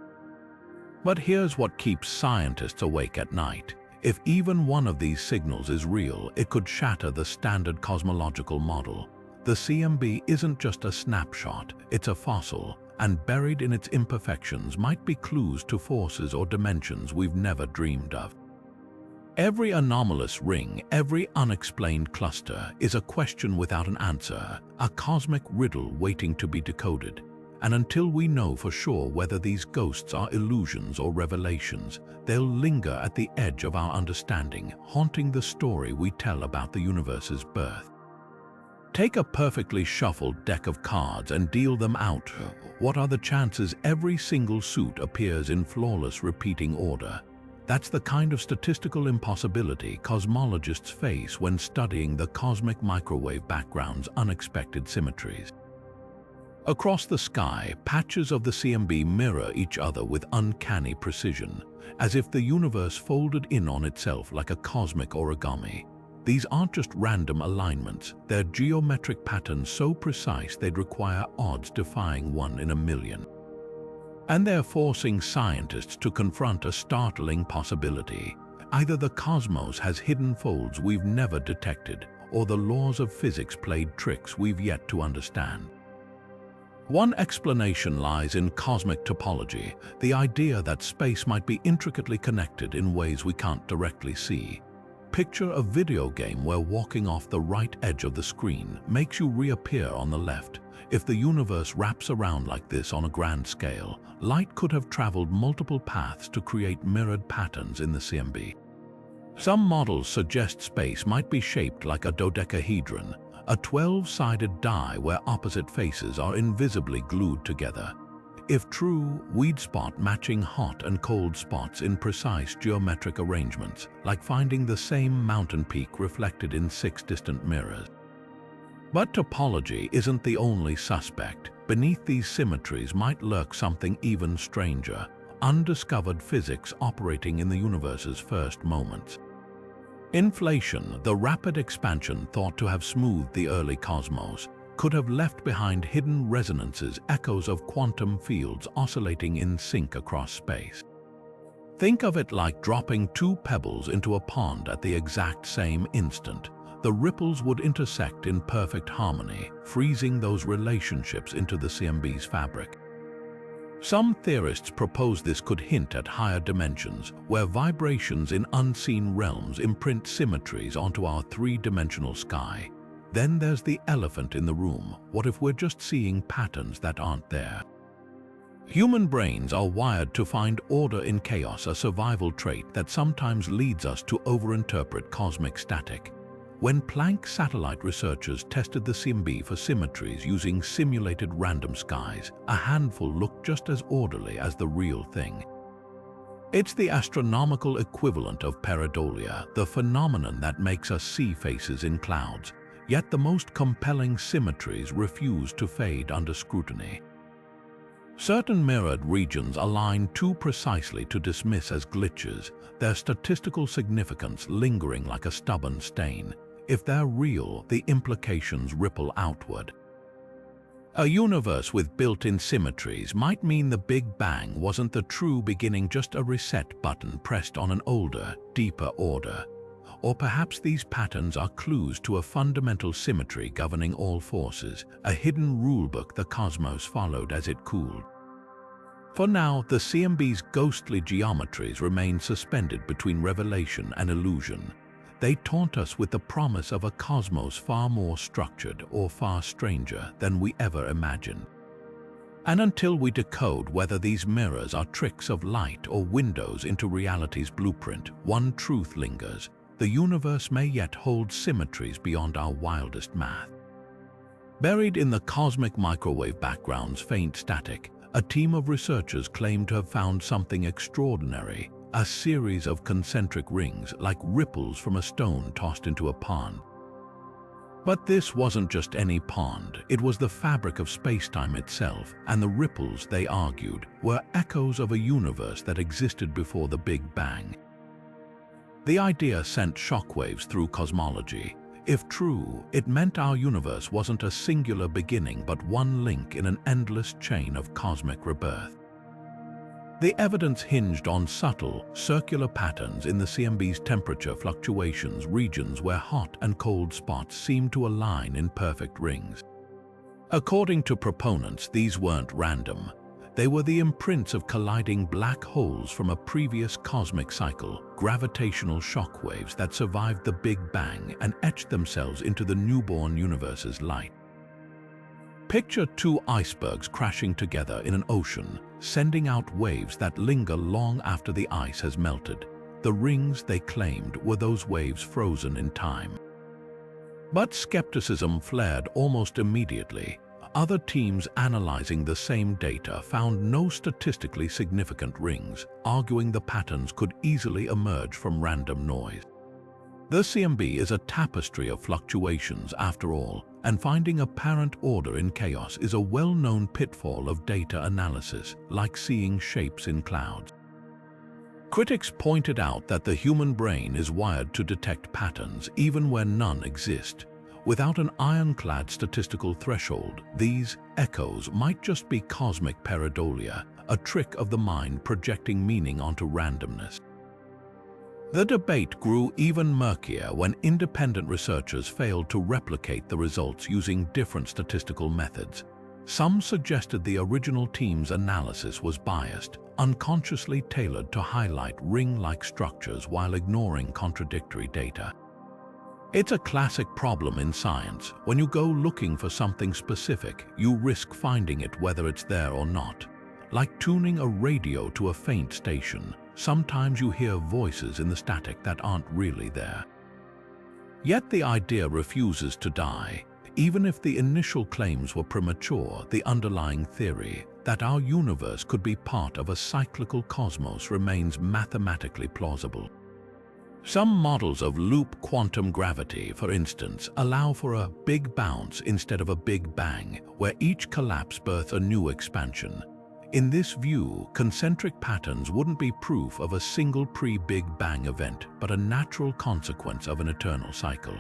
But here's what keeps scientists awake at night. If even one of these signals is real, it could shatter the standard cosmological model. The CMB isn't just a snapshot, it's a fossil, and buried in its imperfections might be clues to forces or dimensions we've never dreamed of. Every anomalous ring, every unexplained cluster is a question without an answer, a cosmic riddle waiting to be decoded. And until we know for sure whether these ghosts are illusions or revelations, they'll linger at the edge of our understanding, haunting the story we tell about the universe's birth. Take a perfectly shuffled deck of cards and deal them out. What are the chances every single suit appears in flawless repeating order? That's the kind of statistical impossibility cosmologists face when studying the cosmic microwave background's unexpected symmetries. Across the sky, patches of the CMB mirror each other with uncanny precision, as if the universe folded in on itself like a cosmic origami. These aren't just random alignments, they're geometric patterns so precise they'd require odds defying 1 in a million. And they're forcing scientists to confront a startling possibility. Either the cosmos has hidden folds we've never detected, or the laws of physics played tricks we've yet to understand. One explanation lies in cosmic topology, the idea that space might be intricately connected in ways we can't directly see. Picture a video game where walking off the right edge of the screen makes you reappear on the left. If the universe wraps around like this on a grand scale, light could have traveled multiple paths to create mirrored patterns in the CMB. Some models suggest space might be shaped like a dodecahedron, a 12-sided die where opposite faces are invisibly glued together. If true, we'd spot matching hot and cold spots in precise geometric arrangements, like finding the same mountain peak reflected in 6 distant mirrors. But topology isn't the only suspect. Beneath these symmetries might lurk something even stranger, undiscovered physics operating in the universe's first moments. Inflation, the rapid expansion thought to have smoothed the early cosmos, could have left behind hidden resonances, echoes of quantum fields oscillating in sync across space. Think of it like dropping two pebbles into a pond at the exact same instant. The ripples would intersect in perfect harmony, freezing those relationships into the CMB's fabric. Some theorists propose this could hint at higher dimensions, where vibrations in unseen realms imprint symmetries onto our three-dimensional sky. Then there's the elephant in the room. What if we're just seeing patterns that aren't there? Human brains are wired to find order in chaos, a survival trait that sometimes leads us to overinterpret cosmic static. When Planck satellite researchers tested the CMB for symmetries using simulated random skies, a handful looked just as orderly as the real thing. It's the astronomical equivalent of pareidolia, the phenomenon that makes us see faces in clouds, yet the most compelling symmetries refuse to fade under scrutiny. Certain mirrored regions align too precisely to dismiss as glitches, their statistical significance lingering like a stubborn stain. If they're real, the implications ripple outward. A universe with built-in symmetries might mean the Big Bang wasn't the true beginning, just a reset button pressed on an older, deeper order. Or perhaps these patterns are clues to a fundamental symmetry governing all forces, a hidden rulebook the cosmos followed as it cooled. For now, the CMB's ghostly geometries remain suspended between revelation and illusion. They taunt us with the promise of a cosmos far more structured or far stranger than we ever imagined. And until we decode whether these mirrors are tricks of light or windows into reality's blueprint, one truth lingers: the universe may yet hold symmetries beyond our wildest math. Buried in the cosmic microwave background's faint static, a team of researchers claim to have found something extraordinary, a series of concentric rings like ripples from a stone tossed into a pond. But this wasn't just any pond, it was the fabric of space-time itself, and the ripples, they argued, were echoes of a universe that existed before the Big Bang. The idea sent shockwaves through cosmology. If true, it meant our universe wasn't a singular beginning but one link in an endless chain of cosmic rebirth. The evidence hinged on subtle, circular patterns in the CMB's temperature fluctuations, regions where hot and cold spots seemed to align in perfect rings. According to proponents, these weren't random. They were the imprints of colliding black holes from a previous cosmic cycle, gravitational shockwaves that survived the Big Bang and etched themselves into the newborn universe's light. Picture two icebergs crashing together in an ocean, sending out waves that linger long after the ice has melted. The rings, they claimed, were those waves frozen in time. But skepticism flared almost immediately. Other teams analyzing the same data found no statistically significant rings, arguing the patterns could easily emerge from random noise. The CMB is a tapestry of fluctuations after all, and finding apparent order in chaos is a well-known pitfall of data analysis, like seeing shapes in clouds. Critics pointed out that the human brain is wired to detect patterns even where none exist. Without an ironclad statistical threshold, these echoes might just be cosmic pareidolia, a trick of the mind projecting meaning onto randomness. The debate grew even murkier when independent researchers failed to replicate the results using different statistical methods. Some suggested the original team's analysis was biased, unconsciously tailored to highlight ring-like structures while ignoring contradictory data. It's a classic problem in science. When you go looking for something specific, you risk finding it whether it's there or not. Like tuning a radio to a faint station, sometimes you hear voices in the static that aren't really there. Yet the idea refuses to die. Even if the initial claims were premature, the underlying theory that our universe could be part of a cyclical cosmos remains mathematically plausible. Some models of loop quantum gravity, for instance, allow for a big bounce instead of a big bang, where each collapse births a new expansion. In this view, concentric patterns wouldn't be proof of a single pre-Big Bang event, but a natural consequence of an eternal cycle.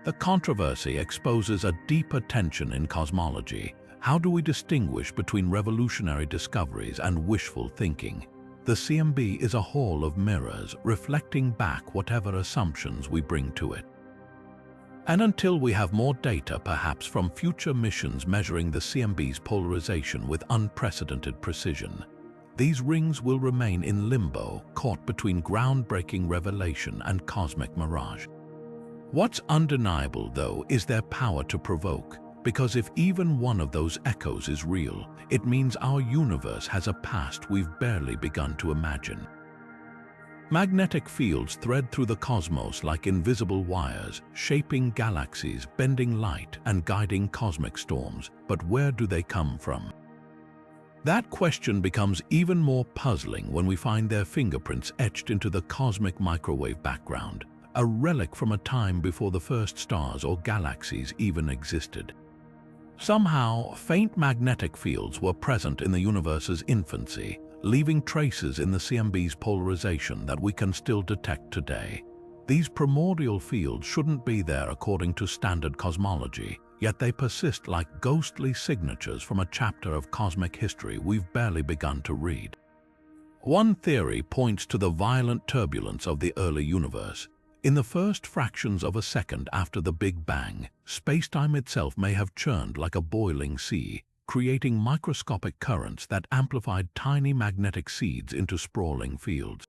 The controversy exposes a deeper tension in cosmology. How do we distinguish between revolutionary discoveries and wishful thinking? the CMB is a hall of mirrors reflecting back whatever assumptions we bring to it. And until we have more data, perhaps from future missions measuring the CMB's polarization with unprecedented precision, these rings will remain in limbo, caught between groundbreaking revelation and cosmic mirage. What's undeniable, though, is their power to provoke, because if even one of those echoes is real, it means our universe has a past we've barely begun to imagine. Magnetic fields thread through the cosmos like invisible wires, shaping galaxies, bending light, and guiding cosmic storms. But where do they come from? That question becomes even more puzzling when we find their fingerprints etched into the cosmic microwave background, a relic from a time before the first stars or galaxies even existed. Somehow, faint magnetic fields were present in the universe's infancy, leaving traces in the CMB's polarization that we can still detect today. These primordial fields shouldn't be there according to standard cosmology, yet they persist like ghostly signatures from a chapter of cosmic history we've barely begun to read. One theory points to the violent turbulence of the early universe. In the first fractions of a second after the Big Bang, spacetime itself may have churned like a boiling sea, creating microscopic currents that amplified tiny magnetic seeds into sprawling fields.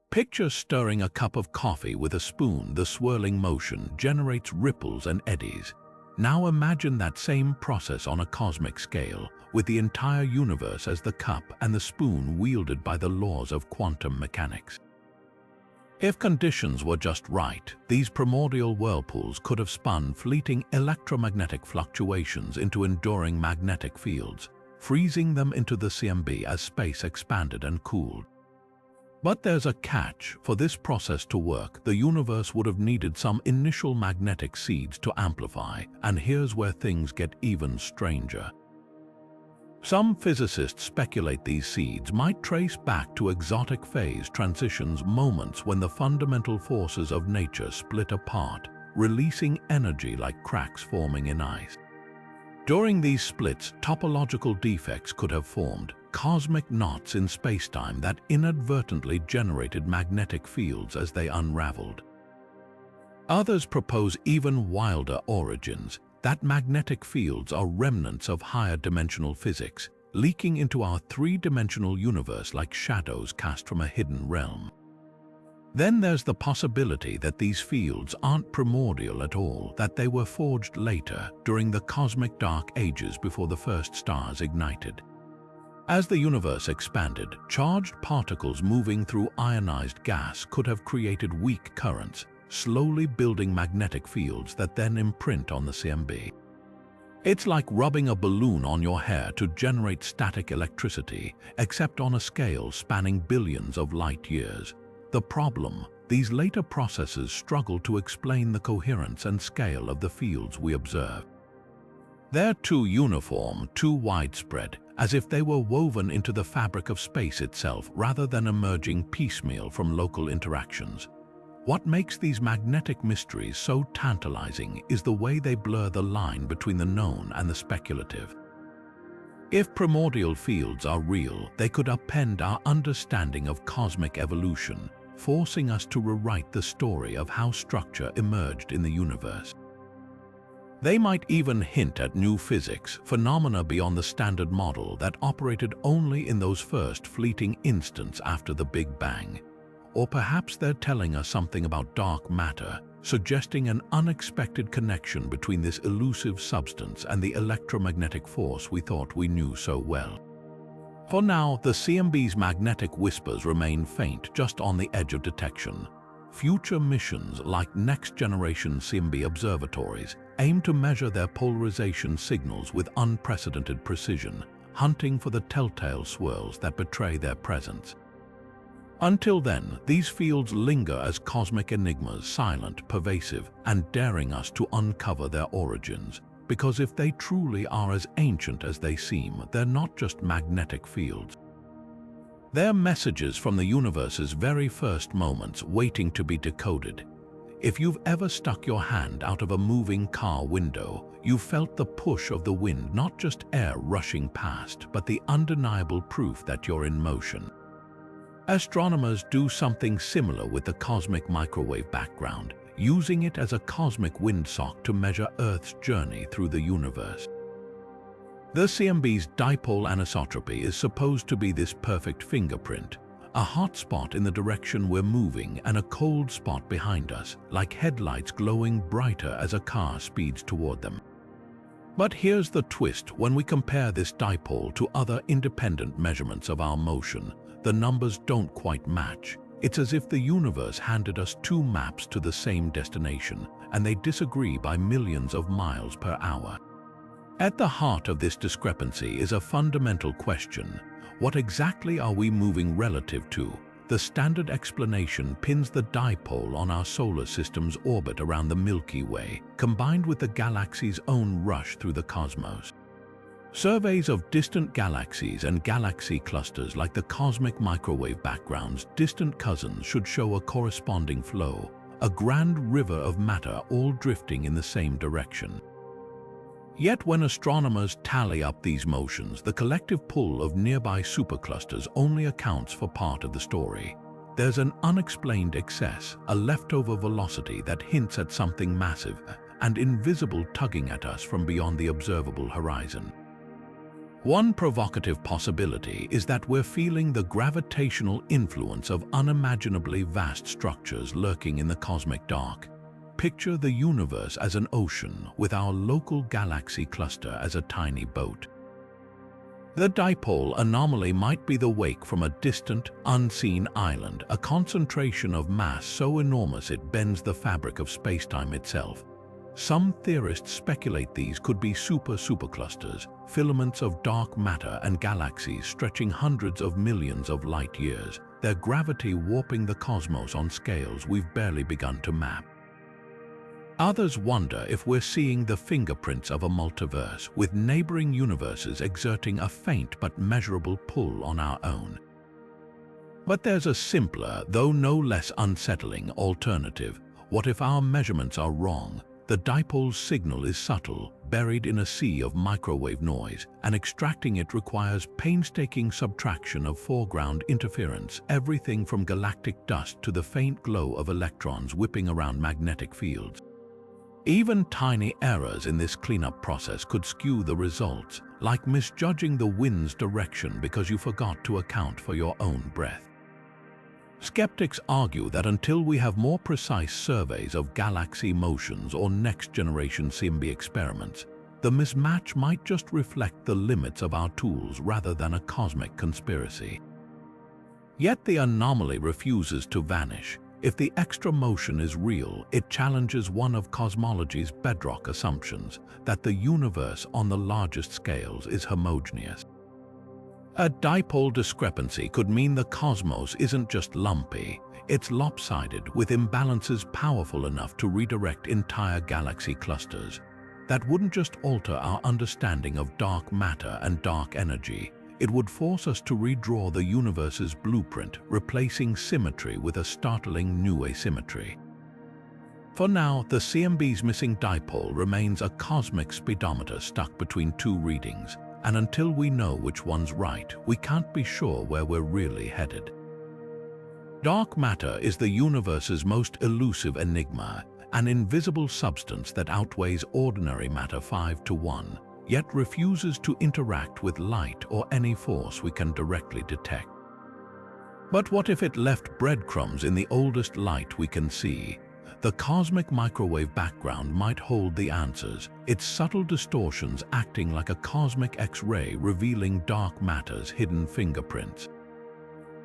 Picture stirring a cup of coffee with a spoon. The swirling motion generates ripples and eddies. Now imagine that same process on a cosmic scale, with the entire universe as the cup and the spoon wielded by the laws of quantum mechanics. If conditions were just right, these primordial whirlpools could have spun fleeting electromagnetic fluctuations into enduring magnetic fields, freezing them into the CMB as space expanded and cooled. But there's a catch. For this process to work, the universe would have needed some initial magnetic seeds to amplify, and here's where things get even stranger. Some physicists speculate these seeds might trace back to exotic phase transitions, moments when the fundamental forces of nature split apart, releasing energy like cracks forming in ice. During these splits, topological defects could have formed, cosmic knots in spacetime that inadvertently generated magnetic fields as they unraveled. Others propose even wilder origins, that magnetic fields are remnants of higher dimensional physics, leaking into our three-dimensional universe like shadows cast from a hidden realm. Then there's the possibility that these fields aren't primordial at all, that they were forged later, during the cosmic dark ages before the first stars ignited. As the universe expanded, charged particles moving through ionized gas could have created weak currents, slowly building magnetic fields that then imprint on the CMB. It's like rubbing a balloon on your hair to generate static electricity, except on a scale spanning billions of light years. The problem: these later processes struggle to explain the coherence and scale of the fields we observe. They're too uniform, too widespread, as if they were woven into the fabric of space itself rather than emerging piecemeal from local interactions. What makes these magnetic mysteries so tantalizing is the way they blur the line between the known and the speculative. If primordial fields are real, they could upend our understanding of cosmic evolution, forcing us to rewrite the story of how structure emerged in the universe. They might even hint at new physics, phenomena beyond the standard model that operated only in those first fleeting instants after the Big Bang. Or perhaps they're telling us something about dark matter, suggesting an unexpected connection between this elusive substance and the electromagnetic force we thought we knew so well. For now, the CMB's magnetic whispers remain faint, just on the edge of detection. Future missions, like next-generation CMB observatories, aim to measure their polarization signals with unprecedented precision, hunting for the telltale swirls that betray their presence. Until then, these fields linger as cosmic enigmas, silent, pervasive, and daring us to uncover their origins. Because if they truly are as ancient as they seem, they're not just magnetic fields. They're messages from the universe's very first moments, waiting to be decoded. If you've ever stuck your hand out of a moving car window, you've felt the push of the wind, not just air rushing past, but the undeniable proof that you're in motion. Astronomers do something similar with the cosmic microwave background, using it as a cosmic windsock to measure Earth's journey through the universe. The CMB's dipole anisotropy is supposed to be this perfect fingerprint, a hot spot in the direction we're moving and a cold spot behind us, like headlights glowing brighter as a car speeds toward them. But here's the twist: when we compare this dipole to other independent measurements of our motion, the numbers don't quite match. It's as if the universe handed us two maps to the same destination, and they disagree by millions of miles per hour. At the heart of this discrepancy is a fundamental question: what exactly are we moving relative to? The standard explanation pins the dipole on our solar system's orbit around the Milky Way, combined with the galaxy's own rush through the cosmos. Surveys of distant galaxies and galaxy clusters like the cosmic microwave background's distant cousins should show a corresponding flow, a grand river of matter all drifting in the same direction. Yet when astronomers tally up these motions, the collective pull of nearby superclusters only accounts for part of the story. There's an unexplained excess, a leftover velocity that hints at something massive and invisible tugging at us from beyond the observable horizon. One provocative possibility is that we're feeling the gravitational influence of unimaginably vast structures lurking in the cosmic dark. Picture the universe as an ocean, with our local galaxy cluster as a tiny boat. The dipole anomaly might be the wake from a distant, unseen island, a concentration of mass so enormous it bends the fabric of spacetime itself. Some theorists speculate these could be superclusters, filaments of dark matter and galaxies stretching hundreds of millions of light years, their gravity warping the cosmos on scales we've barely begun to map. Others wonder if we're seeing the fingerprints of a multiverse, with neighboring universes exerting a faint but measurable pull on our own. But there's a simpler, though no less unsettling, alternative. What if our measurements are wrong? The dipole's signal is subtle, buried in a sea of microwave noise, and extracting it requires painstaking subtraction of foreground interference, everything from galactic dust to the faint glow of electrons whipping around magnetic fields. Even tiny errors in this cleanup process could skew the results, like misjudging the wind's direction because you forgot to account for your own breath. Skeptics argue that until we have more precise surveys of galaxy motions or next-generation CMB experiments, the mismatch might just reflect the limits of our tools rather than a cosmic conspiracy. Yet the anomaly refuses to vanish. If the extra motion is real, it challenges one of cosmology's bedrock assumptions, that the universe on the largest scales is homogeneous. A dipole discrepancy could mean the cosmos isn't just lumpy, it's lopsided, with imbalances powerful enough to redirect entire galaxy clusters. That wouldn't just alter our understanding of dark matter and dark energy, it would force us to redraw the universe's blueprint, replacing symmetry with a startling new asymmetry. For now, the CMB's missing dipole remains a cosmic speedometer stuck between two readings, and until we know which one's right, we can't be sure where we're really headed. Dark matter is the universe's most elusive enigma, an invisible substance that outweighs ordinary matter 5 to 1, yet refuses to interact with light or any force we can directly detect. But what if it left breadcrumbs in the oldest light we can see? The cosmic microwave background might hold the answers, its subtle distortions acting like a cosmic X-ray revealing dark matter's hidden fingerprints.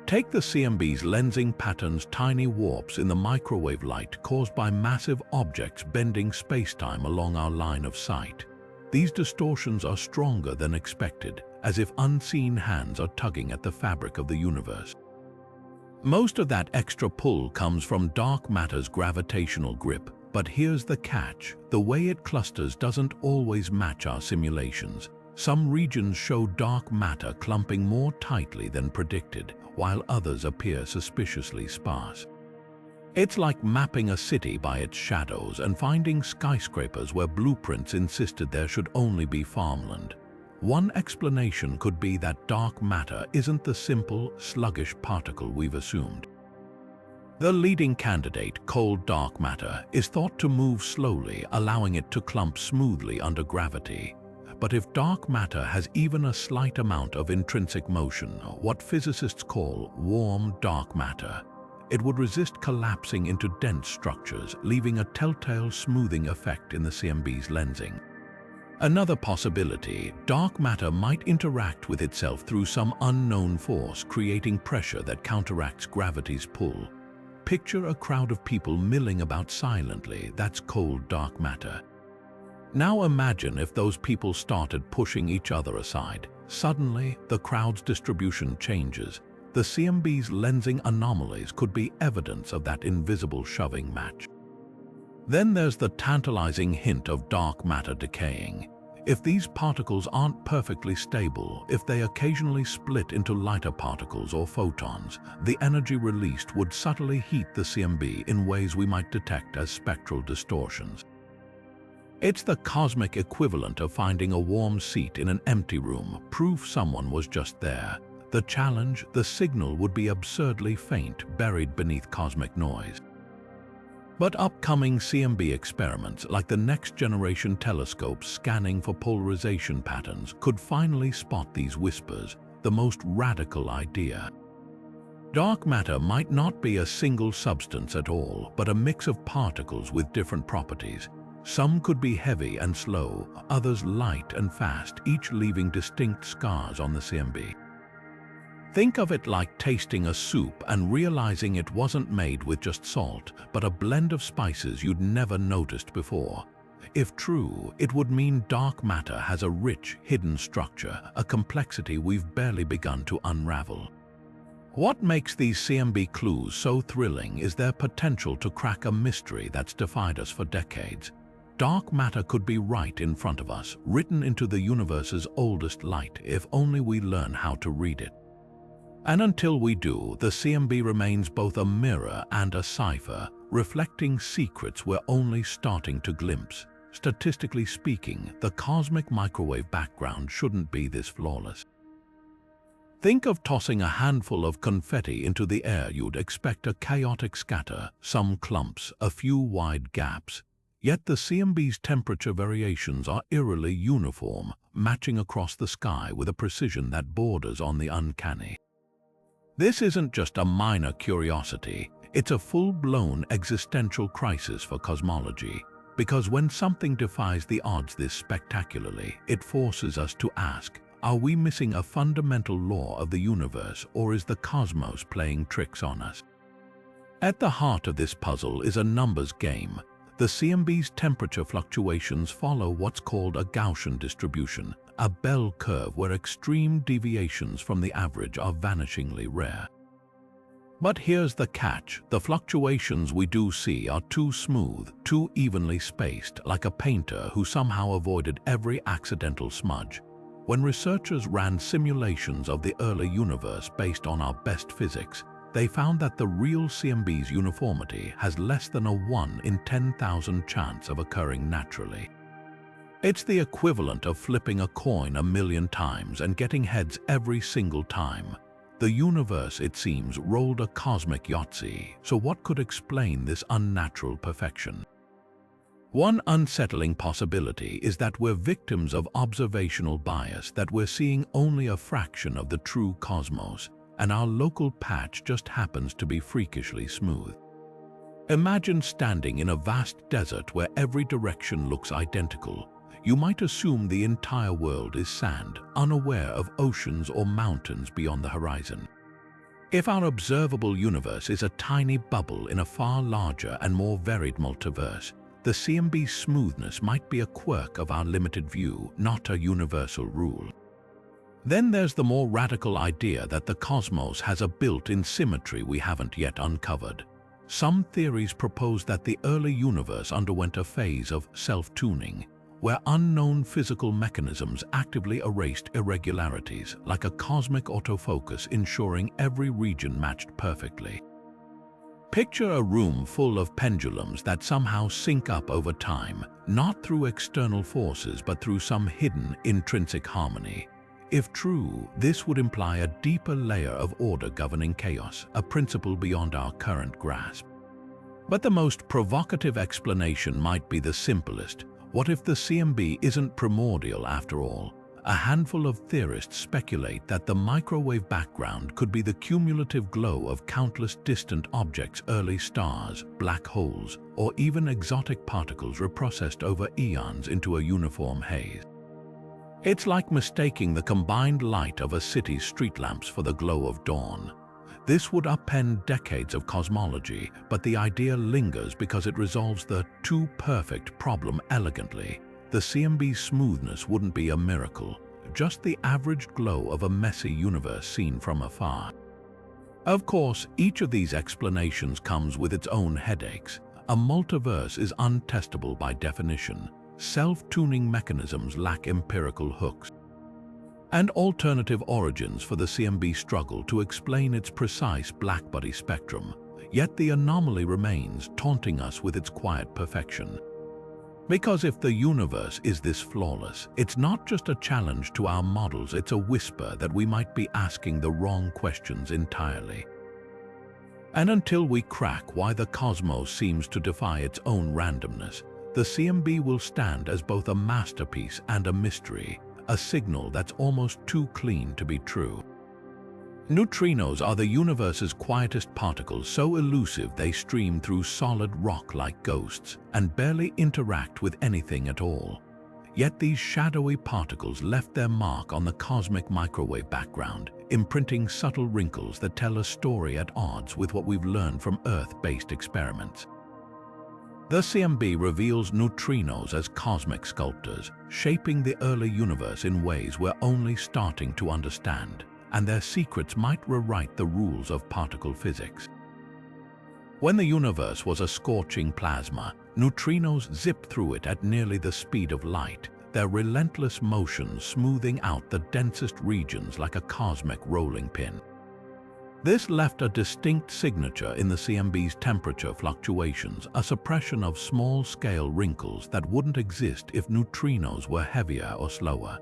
Take the CMB's lensing pattern's tiny warps in the microwave light caused by massive objects bending spacetime along our line of sight. These distortions are stronger than expected, as if unseen hands are tugging at the fabric of the universe. Most of that extra pull comes from dark matter's gravitational grip, but here's the catch: the way it clusters doesn't always match our simulations. Some regions show dark matter clumping more tightly than predicted, while others appear suspiciously sparse. It's like mapping a city by its shadows and finding skyscrapers where blueprints insisted there should only be farmland. One explanation could be that dark matter isn't the simple, sluggish particle we've assumed. The leading candidate, cold dark matter, is thought to move slowly, allowing it to clump smoothly under gravity. But if dark matter has even a slight amount of intrinsic motion, what physicists call warm dark matter, it would resist collapsing into dense structures, leaving a telltale smoothing effect in the CMB's lensing. Another possibility, dark matter might interact with itself through some unknown force, creating pressure that counteracts gravity's pull. Picture a crowd of people milling about silently. That's cold dark matter. Now imagine if those people started pushing each other aside. Suddenly, the crowd's distribution changes. The CMB's lensing anomalies could be evidence of that invisible shoving match. Then there's the tantalizing hint of dark matter decaying. If these particles aren't perfectly stable, if they occasionally split into lighter particles or photons, the energy released would subtly heat the CMB in ways we might detect as spectral distortions. It's the cosmic equivalent of finding a warm seat in an empty room, proof someone was just there. The challenge, the signal would be absurdly faint, buried beneath cosmic noise. But upcoming CMB experiments, like the next-generation telescopes scanning for polarization patterns, could finally spot these whispers, the most radical idea. Dark matter might not be a single substance at all, but a mix of particles with different properties. Some could be heavy and slow, others light and fast, each leaving distinct scars on the CMB. Think of it like tasting a soup and realizing it wasn't made with just salt, but a blend of spices you'd never noticed before. If true, it would mean dark matter has a rich, hidden structure, a complexity we've barely begun to unravel. What makes these CMB clues so thrilling is their potential to crack a mystery that's defied us for decades. Dark matter could be right in front of us, written into the universe's oldest light, if only we learn how to read it. And until we do, the CMB remains both a mirror and a cipher, reflecting secrets we're only starting to glimpse. Statistically speaking, the cosmic microwave background shouldn't be this flawless. Think of tossing a handful of confetti into the air. You'd expect a chaotic scatter, some clumps, a few wide gaps. Yet the CMB's temperature variations are eerily uniform, matching across the sky with a precision that borders on the uncanny. This isn't just a minor curiosity, it's a full-blown existential crisis for cosmology, because when something defies the odds this spectacularly, it forces us to ask, are we missing a fundamental law of the universe, or is the cosmos playing tricks on us? At the heart of this puzzle is a numbers game. The CMB's temperature fluctuations follow what's called a Gaussian distribution, a bell curve where extreme deviations from the average are vanishingly rare. But here's the catch, the fluctuations we do see are too smooth, too evenly spaced, like a painter who somehow avoided every accidental smudge. When researchers ran simulations of the early universe based on our best physics, they found that the real CMB's uniformity has less than a 1 in 10,000 chance of occurring naturally. It's the equivalent of flipping a coin 1,000,000 times and getting heads every single time. The universe, it seems, rolled a cosmic Yahtzee, so what could explain this unnatural perfection? One unsettling possibility is that we're victims of observational bias, that we're seeing only a fraction of the true cosmos, and our local patch just happens to be freakishly smooth. Imagine standing in a vast desert where every direction looks identical. You might assume the entire world is sand, unaware of oceans or mountains beyond the horizon. If our observable universe is a tiny bubble in a far larger and more varied multiverse, the CMB's smoothness might be a quirk of our limited view, not a universal rule. Then there's the more radical idea that the cosmos has a built-in symmetry we haven't yet uncovered. Some theories propose that the early universe underwent a phase of self-tuning, where unknown physical mechanisms actively erased irregularities, like a cosmic autofocus ensuring every region matched perfectly. Picture a room full of pendulums that somehow sync up over time, not through external forces but through some hidden intrinsic harmony. If true, this would imply a deeper layer of order governing chaos, a principle beyond our current grasp. But the most provocative explanation might be the simplest. What if the CMB isn't primordial after all? A handful of theorists speculate that the microwave background could be the cumulative glow of countless distant objects, early stars, black holes, or even exotic particles reprocessed over eons into a uniform haze. It's like mistaking the combined light of a city's street lamps for the glow of dawn. This would upend decades of cosmology, but the idea lingers because it resolves the too perfect problem elegantly. The CMB's smoothness wouldn't be a miracle, just the average glow of a messy universe seen from afar. Of course, each of these explanations comes with its own headaches. A multiverse is untestable by definition. Self-tuning mechanisms lack empirical hooks. And alternative origins for the CMB struggle to explain its precise blackbody spectrum. Yet the anomaly remains, taunting us with its quiet perfection. Because if the universe is this flawless, it's not just a challenge to our models, it's a whisper that we might be asking the wrong questions entirely. And until we crack why the cosmos seems to defy its own randomness, the CMB will stand as both a masterpiece and a mystery, a signal that's almost too clean to be true. Neutrinos are the universe's quietest particles, so elusive they stream through solid rock like ghosts and barely interact with anything at all. Yet these shadowy particles left their mark on the cosmic microwave background, imprinting subtle wrinkles that tell a story at odds with what we've learned from Earth-based experiments. The CMB reveals neutrinos as cosmic sculptors, shaping the early universe in ways we're only starting to understand, and their secrets might rewrite the rules of particle physics. When the universe was a scorching plasma, neutrinos zipped through it at nearly the speed of light, their relentless motion smoothing out the densest regions like a cosmic rolling pin. This left a distinct signature in the CMB's temperature fluctuations, a suppression of small-scale wrinkles that wouldn't exist if neutrinos were heavier or slower.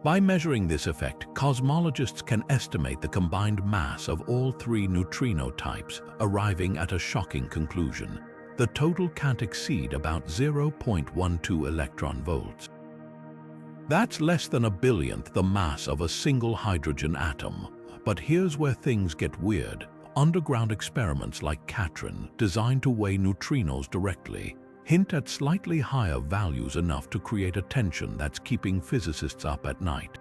By measuring this effect, cosmologists can estimate the combined mass of all three neutrino types, arriving at a shocking conclusion. The total can't exceed about 0.12 electron volts. That's less than a billionth the mass of a single hydrogen atom. But here's where things get weird. Underground experiments like Katrin, designed to weigh neutrinos directly, hint at slightly higher values enough to create a tension that's keeping physicists up at night.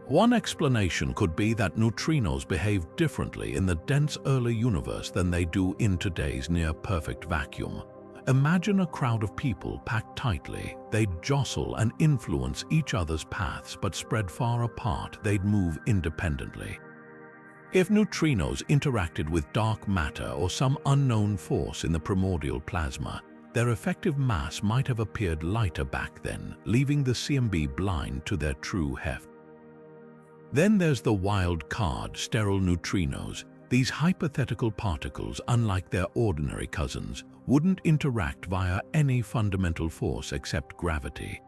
One explanation could be that neutrinos behave differently in the dense early universe than they do in today's near-perfect vacuum. Imagine a crowd of people packed tightly. They'd jostle and influence each other's paths, but spread far apart, they'd move independently. If neutrinos interacted with dark matter or some unknown force in the primordial plasma, their effective mass might have appeared lighter back then, leaving the CMB blind to their true heft. Then there's the wild card, sterile neutrinos. These hypothetical particles, unlike their ordinary cousins, wouldn't interact via any fundamental force except gravity.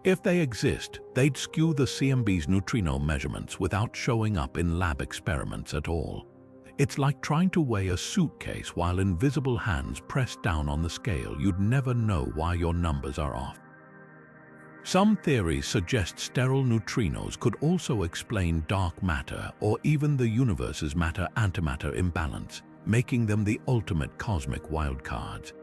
If they exist, they'd skew the CMB's neutrino measurements without showing up in lab experiments at all. It's like trying to weigh a suitcase while invisible hands press down on the scale. You'd never know why your numbers are off. Some theories suggest sterile neutrinos could also explain dark matter or even the universe's matter-antimatter imbalance, making them the ultimate cosmic wildcards.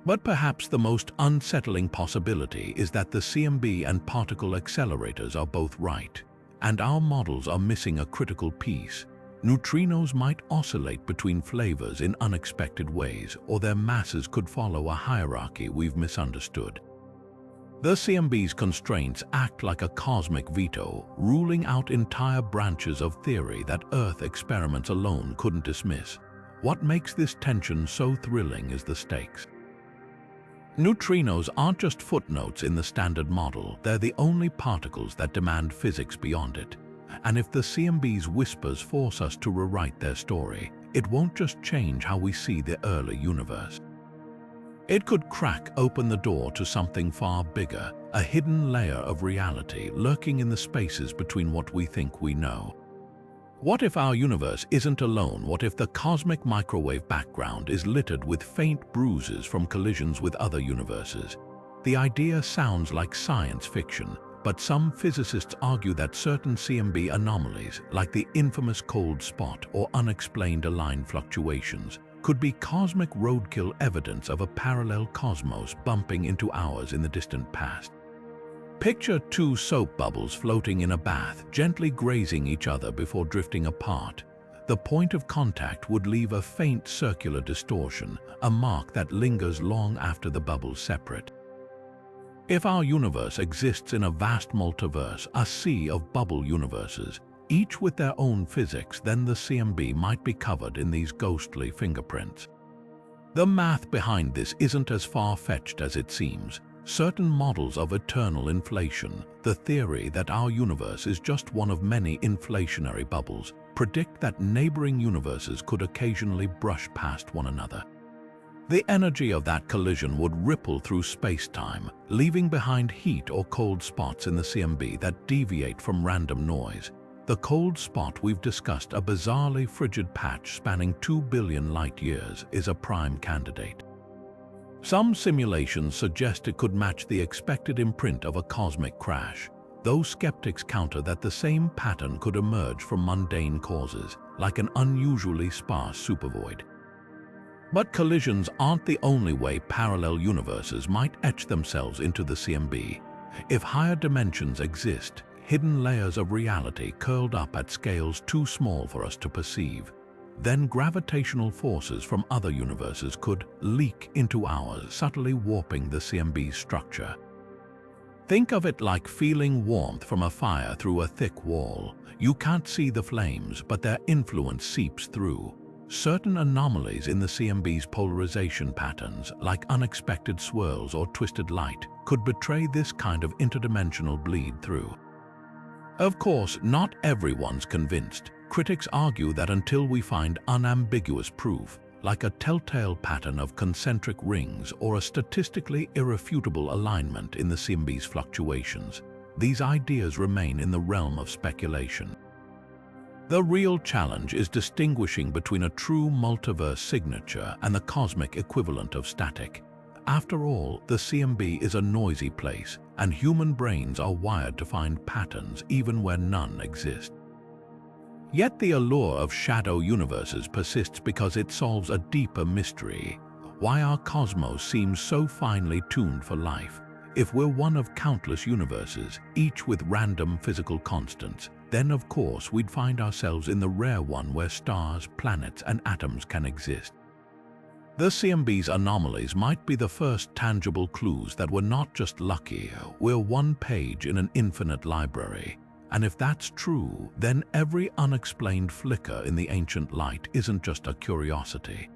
But perhaps the most unsettling possibility is that the CMB and particle accelerators are both right, and our models are missing a critical piece. Neutrinos might oscillate between flavors in unexpected ways, or their masses could follow a hierarchy we've misunderstood. The CMB's constraints act like a cosmic veto, ruling out entire branches of theory that Earth experiments alone couldn't dismiss. What makes this tension so thrilling is the stakes. Neutrinos aren't just footnotes in the standard model, they're the only particles that demand physics beyond it. And if the CMB's whispers force us to rewrite their story, it won't just change how we see the early universe. It could crack open the door to something far bigger, a hidden layer of reality lurking in the spaces between what we think we know. What if our universe isn't alone? What if the cosmic microwave background is littered with faint bruises from collisions with other universes? The idea sounds like science fiction, but some physicists argue that certain CMB anomalies, like the infamous cold spot or unexplained align fluctuations, could be cosmic roadkill evidence of a parallel cosmos bumping into ours in the distant past. Picture two soap bubbles floating in a bath, gently grazing each other before drifting apart. The point of contact would leave a faint circular distortion, a mark that lingers long after the bubbles separate. If our universe exists in a vast multiverse, a sea of bubble universes, each with their own physics, then the CMB might be covered in these ghostly fingerprints. The math behind this isn't as far-fetched as it seems. Certain models of eternal inflation, the theory that our universe is just one of many inflationary bubbles, predict that neighboring universes could occasionally brush past one another. The energy of that collision would ripple through space-time, leaving behind heat or cold spots in the CMB that deviate from random noise. The cold spot we've discussed, a bizarrely frigid patch spanning 2 billion light-years, is a prime candidate. Some simulations suggest it could match the expected imprint of a cosmic crash, though skeptics counter that the same pattern could emerge from mundane causes, like an unusually sparse supervoid. But collisions aren't the only way parallel universes might etch themselves into the CMB. If higher dimensions exist, hidden layers of reality curled up at scales too small for us to perceive, then gravitational forces from other universes could leak into ours, subtly warping the CMB's structure. Think of it like feeling warmth from a fire through a thick wall. You can't see the flames, but their influence seeps through. Certain anomalies in the CMB's polarization patterns, like unexpected swirls or twisted light, could betray this kind of interdimensional bleed-through. Of course, not everyone's convinced. Critics argue that until we find unambiguous proof, like a telltale pattern of concentric rings or a statistically irrefutable alignment in the CMB's fluctuations, these ideas remain in the realm of speculation. The real challenge is distinguishing between a true multiverse signature and the cosmic equivalent of static. After all, the CMB is a noisy place, and human brains are wired to find patterns even where none exist. Yet the allure of shadow universes persists because it solves a deeper mystery: why our cosmos seems so finely tuned for life. If we're one of countless universes, each with random physical constants, then of course we'd find ourselves in the rare one where stars, planets, and atoms can exist. The CMB's anomalies might be the first tangible clues that we're not just lucky, we're one page in an infinite library. And if that's true, then every unexplained flicker in the ancient light isn't just a curiosity.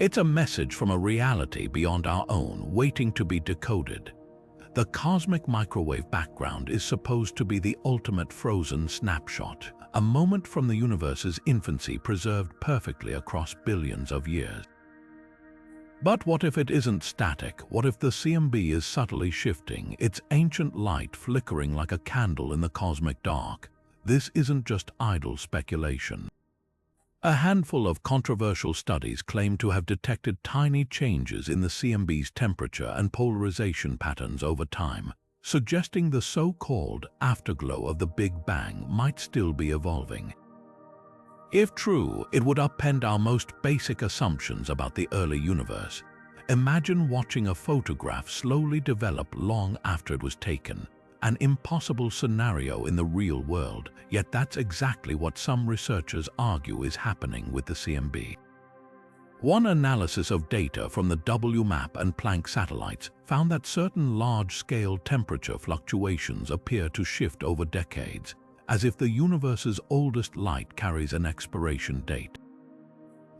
It's a message from a reality beyond our own, waiting to be decoded. The cosmic microwave background is supposed to be the ultimate frozen snapshot, a moment from the universe's infancy preserved perfectly across billions of years. But what if it isn't static? What if the CMB is subtly shifting, its ancient light flickering like a candle in the cosmic dark? This isn't just idle speculation. A handful of controversial studies claim to have detected tiny changes in the CMB's temperature and polarization patterns over time, suggesting the so-called afterglow of the Big Bang might still be evolving. If true, it would upend our most basic assumptions about the early universe. Imagine watching a photograph slowly develop long after it was taken. An impossible scenario in the real world, yet that's exactly what some researchers argue is happening with the CMB. One analysis of data from the WMAP and Planck satellites found that certain large-scale temperature fluctuations appear to shift over decades, as if the universe's oldest light carries an expiration date.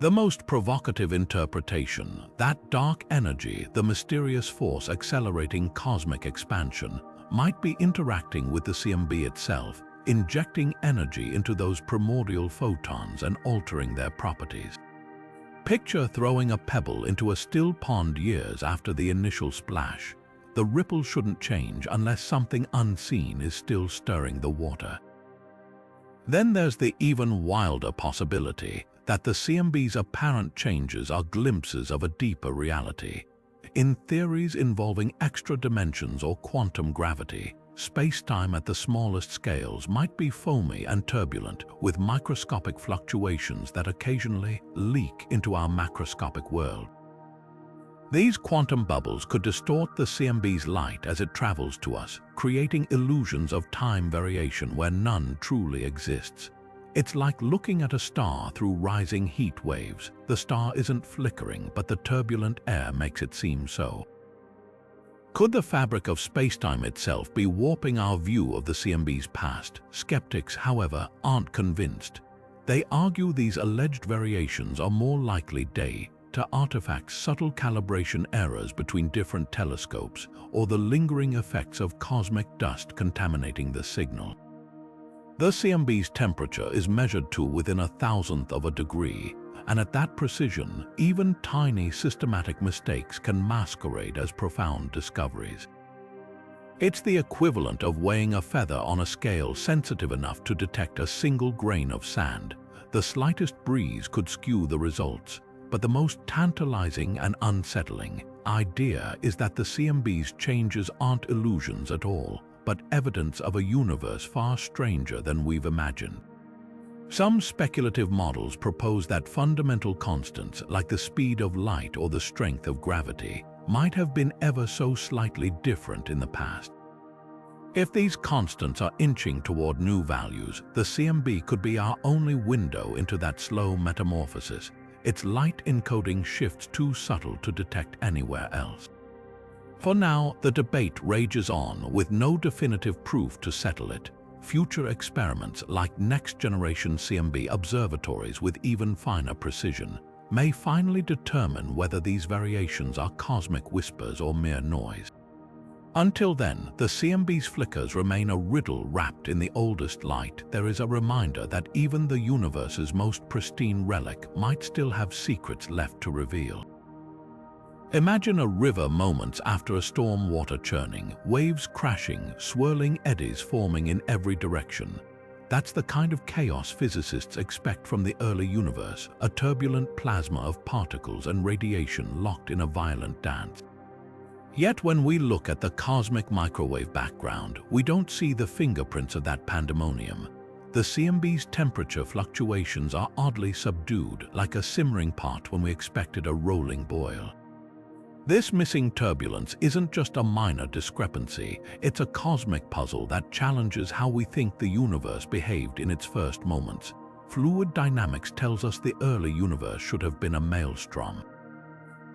The most provocative interpretation, that dark energy, the mysterious force accelerating cosmic expansion, might be interacting with the CMB itself, injecting energy into those primordial photons and altering their properties. Picture throwing a pebble into a still pond years after the initial splash. The ripple shouldn't change unless something unseen is still stirring the water. Then there's the even wilder possibility that the CMB's apparent changes are glimpses of a deeper reality. In theories involving extra dimensions or quantum gravity, space-time at the smallest scales might be foamy and turbulent, with microscopic fluctuations that occasionally leak into our macroscopic world. These quantum bubbles could distort the CMB's light as it travels to us, creating illusions of time variation where none truly exists. It's like looking at a star through rising heat waves. The star isn't flickering, but the turbulent air makes it seem so. Could the fabric of spacetime itself be warping our view of the CMB's past? Skeptics, however, aren't convinced. They argue these alleged variations are more likely due to artifacts, subtle calibration errors between different telescopes, or the lingering effects of cosmic dust contaminating the signal. The CMB's temperature is measured to within 1/1000th of a degree, and at that precision, even tiny systematic mistakes can masquerade as profound discoveries. It's the equivalent of weighing a feather on a scale sensitive enough to detect a single grain of sand. The slightest breeze could skew the results, but the most tantalizing and unsettling idea is that the CMB's changes aren't illusions at all, but evidence of a universe far stranger than we've imagined. Some speculative models propose that fundamental constants, like the speed of light or the strength of gravity, might have been ever so slightly different in the past. If these constants are inching toward new values, the CMB could be our only window into that slow metamorphosis. Its light encoding shifts too subtle to detect anywhere else. For now, the debate rages on with no definitive proof to settle it. Future experiments like next-generation CMB observatories with even finer precision may finally determine whether these variations are cosmic whispers or mere noise. Until then, the CMB's flickers remain a riddle wrapped in the oldest light. There is a reminder that even the universe's most pristine relic might still have secrets left to reveal. Imagine a river moments after a storm, water churning, waves crashing, swirling eddies forming in every direction. That's the kind of chaos physicists expect from the early universe, a turbulent plasma of particles and radiation locked in a violent dance. Yet when we look at the cosmic microwave background, we don't see the fingerprints of that pandemonium. The CMB's temperature fluctuations are oddly subdued, like a simmering pot when we expected a rolling boil. This missing turbulence isn't just a minor discrepancy, it's a cosmic puzzle that challenges how we think the universe behaved in its first moments. Fluid dynamics tells us the early universe should have been a maelstrom.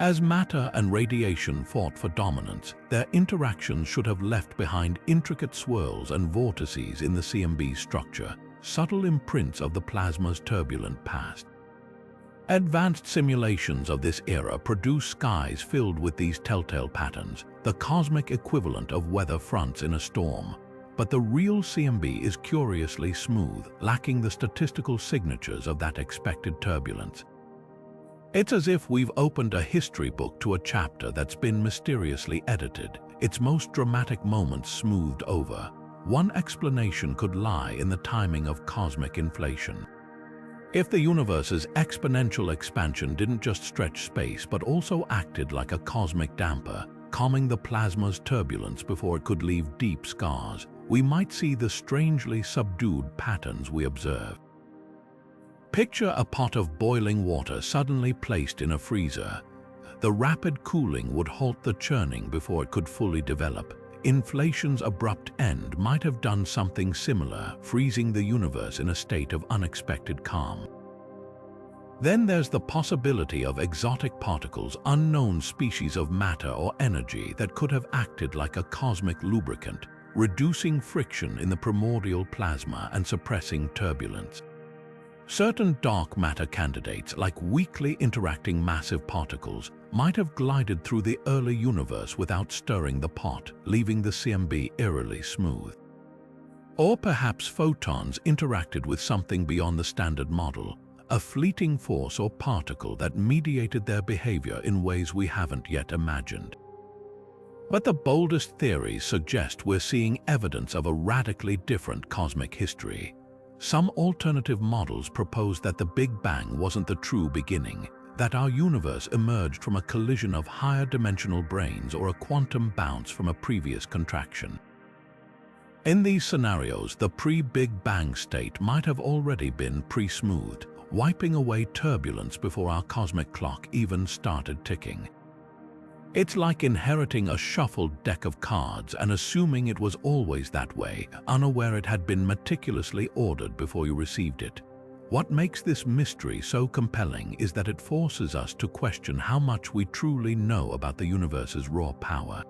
As matter and radiation fought for dominance, their interactions should have left behind intricate swirls and vortices in the CMB's structure, subtle imprints of the plasma's turbulent past. Advanced simulations of this era produce skies filled with these telltale patterns, the cosmic equivalent of weather fronts in a storm. But the real CMB is curiously smooth, lacking the statistical signatures of that expected turbulence. It's as if we've opened a history book to a chapter that's been mysteriously edited, its most dramatic moments smoothed over. One explanation could lie in the timing of cosmic inflation. If the universe's exponential expansion didn't just stretch space but also acted like a cosmic damper, calming the plasma's turbulence before it could leave deep scars, we might see the strangely subdued patterns we observe. Picture a pot of boiling water suddenly placed in a freezer. The rapid cooling would halt the churning before it could fully develop. Inflation's abrupt end might have done something similar, freezing the universe in a state of unexpected calm. Then there's the possibility of exotic particles, unknown species of matter or energy that could have acted like a cosmic lubricant, reducing friction in the primordial plasma and suppressing turbulence. Certain dark matter candidates, like weakly interacting massive particles, might have glided through the early universe without stirring the pot, leaving the CMB eerily smooth. Or perhaps photons interacted with something beyond the standard model, a fleeting force or particle that mediated their behavior in ways we haven't yet imagined. But the boldest theories suggest we're seeing evidence of a radically different cosmic history. Some alternative models propose that the Big Bang wasn't the true beginning, that our universe emerged from a collision of higher dimensional brains or a quantum bounce from a previous contraction. In these scenarios, the pre-Big Bang state might have already been pre-smoothed, wiping away turbulence before our cosmic clock even started ticking. It's like inheriting a shuffled deck of cards and assuming it was always that way, unaware it had been meticulously ordered before you received it. What makes this mystery so compelling is that it forces us to question how much we truly know about the universe's raw power.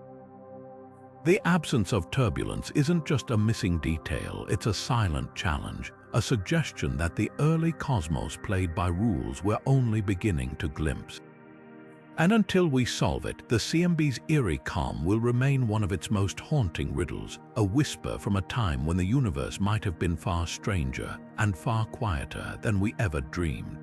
The absence of turbulence isn't just a missing detail, it's a silent challenge, a suggestion that the early cosmos played by rules we're only beginning to glimpse. And until we solve it, the CMB's eerie calm will remain one of its most haunting riddles, a whisper from a time when the universe might have been far stranger and far quieter than we ever dreamed.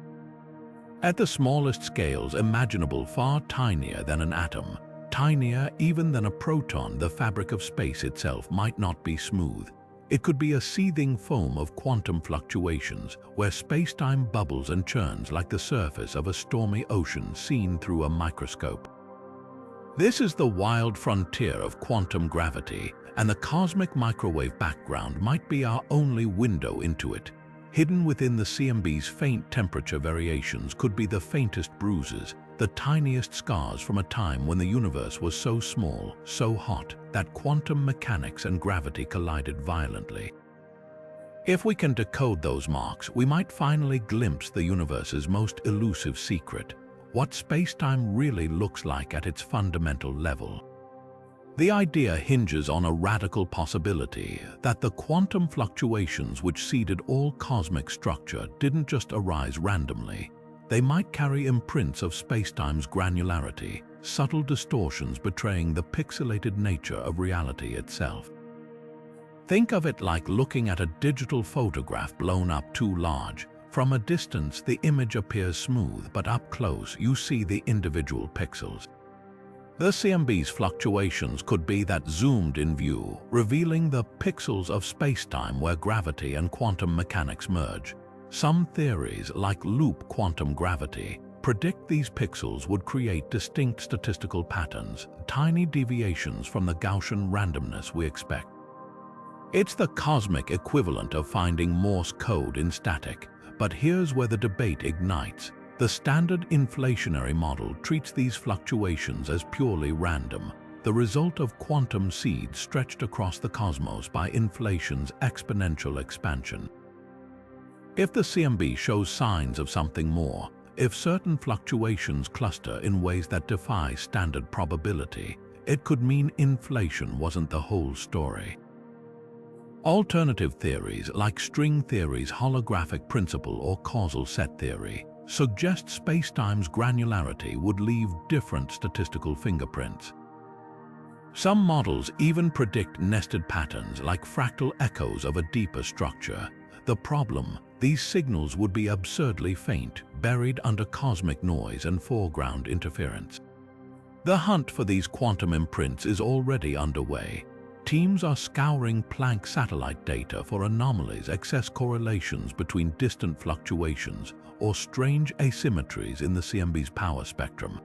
At the smallest scales imaginable, far tinier than an atom, tinier even than a proton, the fabric of space itself might not be smooth. It could be a seething foam of quantum fluctuations, where space-time bubbles and churns like the surface of a stormy ocean seen through a microscope. This is the wild frontier of quantum gravity, and the cosmic microwave background might be our only window into it. Hidden within the CMB's faint temperature variations could be the faintest bruises, the tiniest scars from a time when the universe was so small, so hot, that quantum mechanics and gravity collided violently. If we can decode those marks, we might finally glimpse the universe's most elusive secret, what space-time really looks like at its fundamental level. The idea hinges on a radical possibility that the quantum fluctuations which seeded all cosmic structure didn't just arise randomly. They might carry imprints of spacetime's granularity, subtle distortions betraying the pixelated nature of reality itself. Think of it like looking at a digital photograph blown up too large. From a distance, the image appears smooth, but up close, you see the individual pixels. The CMB's fluctuations could be that zoomed in view, revealing the pixels of spacetime where gravity and quantum mechanics merge. Some theories, like loop quantum gravity, predict these pixels would create distinct statistical patterns, tiny deviations from the Gaussian randomness we expect. It's the cosmic equivalent of finding Morse code in static, but here's where the debate ignites. The standard inflationary model treats these fluctuations as purely random, the result of quantum seeds stretched across the cosmos by inflation's exponential expansion. If the CMB shows signs of something more, if certain fluctuations cluster in ways that defy standard probability, it could mean inflation wasn't the whole story. Alternative theories like string theory's holographic principle or causal set theory suggest spacetime's granularity would leave different statistical fingerprints. Some models even predict nested patterns like fractal echoes of a deeper structure. The problem: these signals would be absurdly faint, buried under cosmic noise and foreground interference. The hunt for these quantum imprints is already underway. Teams are scouring Planck satellite data for anomalies, excess correlations between distant fluctuations, or strange asymmetries in the CMB's power spectrum.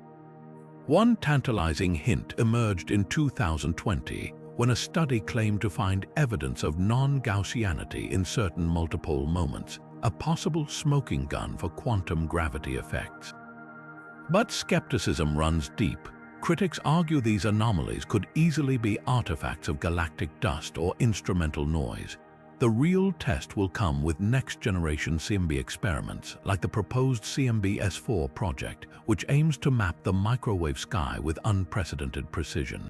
One tantalizing hint emerged in 2020 when a study claimed to find evidence of non-Gaussianity in certain multipole moments, a possible smoking gun for quantum gravity effects. But skepticism runs deep. Critics argue these anomalies could easily be artifacts of galactic dust or instrumental noise. The real test will come with next-generation CMB experiments, like the proposed CMB S4 project, which aims to map the microwave sky with unprecedented precision.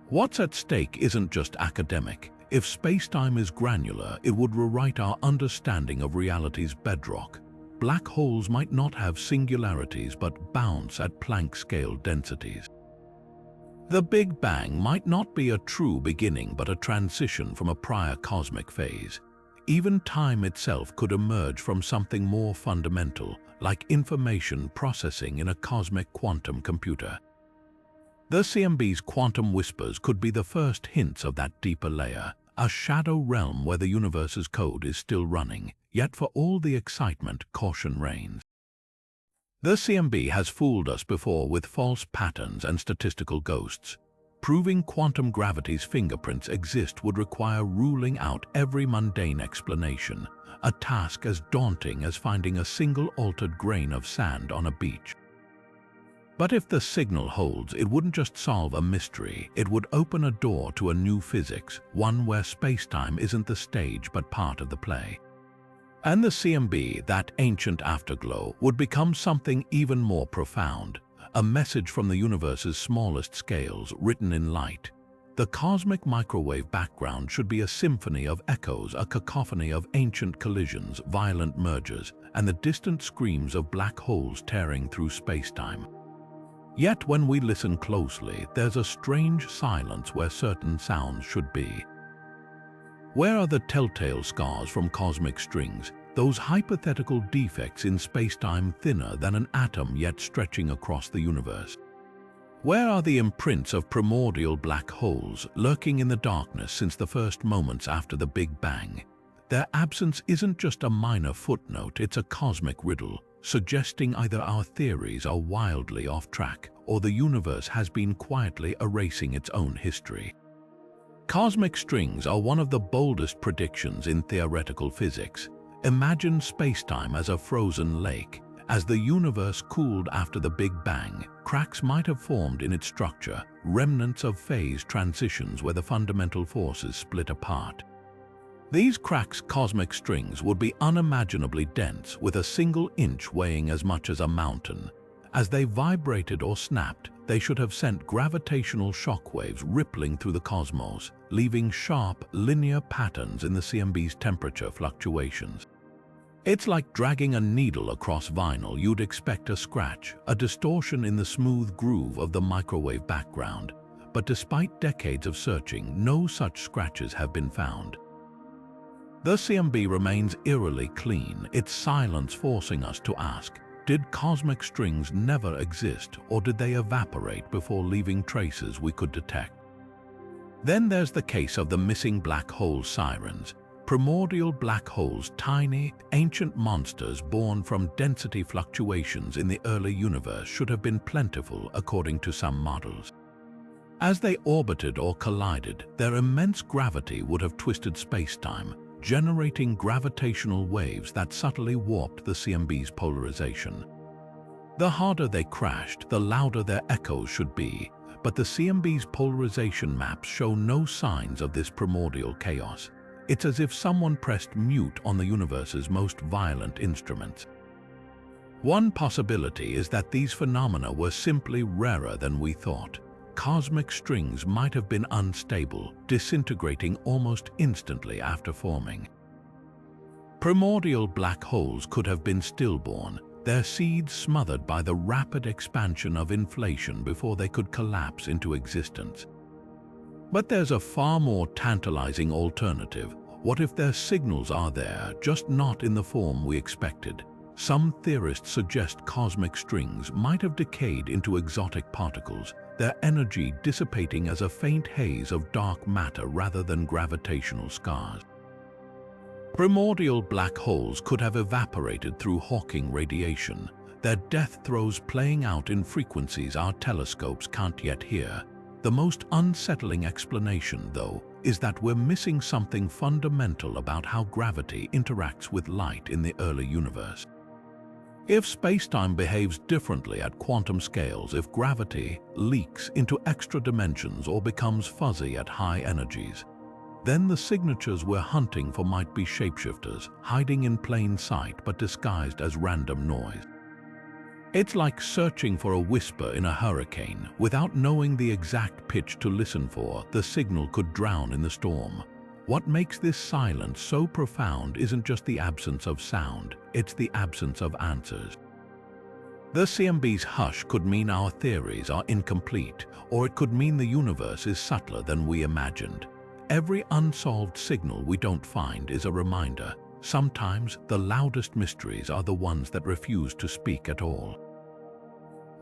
What's at stake isn't just academic. If spacetime is granular, it would rewrite our understanding of reality's bedrock. Black holes might not have singularities but bounce at Planck-scale densities. The Big Bang might not be a true beginning but a transition from a prior cosmic phase. Even time itself could emerge from something more fundamental, like information processing in a cosmic quantum computer. The CMB's quantum whispers could be the first hints of that deeper layer, a shadow realm where the universe's code is still running, yet for all the excitement, caution reigns. The CMB has fooled us before with false patterns and statistical ghosts. Proving quantum gravity's fingerprints exist would require ruling out every mundane explanation, a task as daunting as finding a single altered grain of sand on a beach. But if the signal holds, it wouldn't just solve a mystery, it would open a door to a new physics, one where space-time isn't the stage but part of the play. And the CMB, that ancient afterglow, would become something even more profound, a message from the universe's smallest scales written in light. The cosmic microwave background should be a symphony of echoes, a cacophony of ancient collisions, violent mergers, and the distant screams of black holes tearing through space-time. Yet when we listen closely, there's a strange silence where certain sounds should be. Where are the telltale scars from cosmic strings, those hypothetical defects in space-time thinner than an atom yet stretching across the universe? Where are the imprints of primordial black holes lurking in the darkness since the first moments after the Big Bang? Their absence isn't just a minor footnote, it's a cosmic riddle, suggesting either our theories are wildly off track or the universe has been quietly erasing its own history. Cosmic strings are one of the boldest predictions in theoretical physics. Imagine spacetime as a frozen lake. As the universe cooled after the Big Bang, cracks might have formed in its structure, remnants of phase transitions where the fundamental forces split apart. These cracks, cosmic strings, would be unimaginably dense, with a single inch weighing as much as a mountain. As they vibrated or snapped, they should have sent gravitational shockwaves rippling through the cosmos, leaving sharp, linear patterns in the CMB's temperature fluctuations. It's like dragging a needle across vinyl. You'd expect a scratch, a distortion in the smooth groove of the microwave background. But despite decades of searching, no such scratches have been found. The CMB remains eerily clean, its silence forcing us to ask, did cosmic strings never exist, or did they evaporate before leaving traces we could detect? Then there's the case of the missing black hole sirens. Primordial black holes, tiny, ancient monsters born from density fluctuations in the early universe, should have been plentiful according to some models. As they orbited or collided, their immense gravity would have twisted space-time, generating gravitational waves that subtly warped the CMB's polarization. The harder they crashed, the louder their echoes should be, but the CMB's polarization maps show no signs of this primordial chaos. It's as if someone pressed mute on the universe's most violent instruments. One possibility is that these phenomena were simply rarer than we thought. Cosmic strings might have been unstable, disintegrating almost instantly after forming. Primordial black holes could have been stillborn, their seeds smothered by the rapid expansion of inflation before they could collapse into existence. But there's a far more tantalizing alternative. What if their signals are there, just not in the form we expected? Some theorists suggest cosmic strings might have decayed into exotic particles, their energy dissipating as a faint haze of dark matter rather than gravitational scars. Primordial black holes could have evaporated through Hawking radiation, their death throes playing out in frequencies our telescopes can't yet hear. The most unsettling explanation, though, is that we're missing something fundamental about how gravity interacts with light in the early universe. If space-time behaves differently at quantum scales, if gravity leaks into extra dimensions or becomes fuzzy at high energies, then the signatures we're hunting for might be shapeshifters, hiding in plain sight but disguised as random noise. It's like searching for a whisper in a hurricane. Without knowing the exact pitch to listen for, the signal could drown in the storm. What makes this silence so profound isn't just the absence of sound, it's the absence of answers. The CMB's hush could mean our theories are incomplete, or it could mean the universe is subtler than we imagined. every unsolved signal we don't find is a reminder. Sometimes the loudest mysteries are the ones that refuse to speak at all.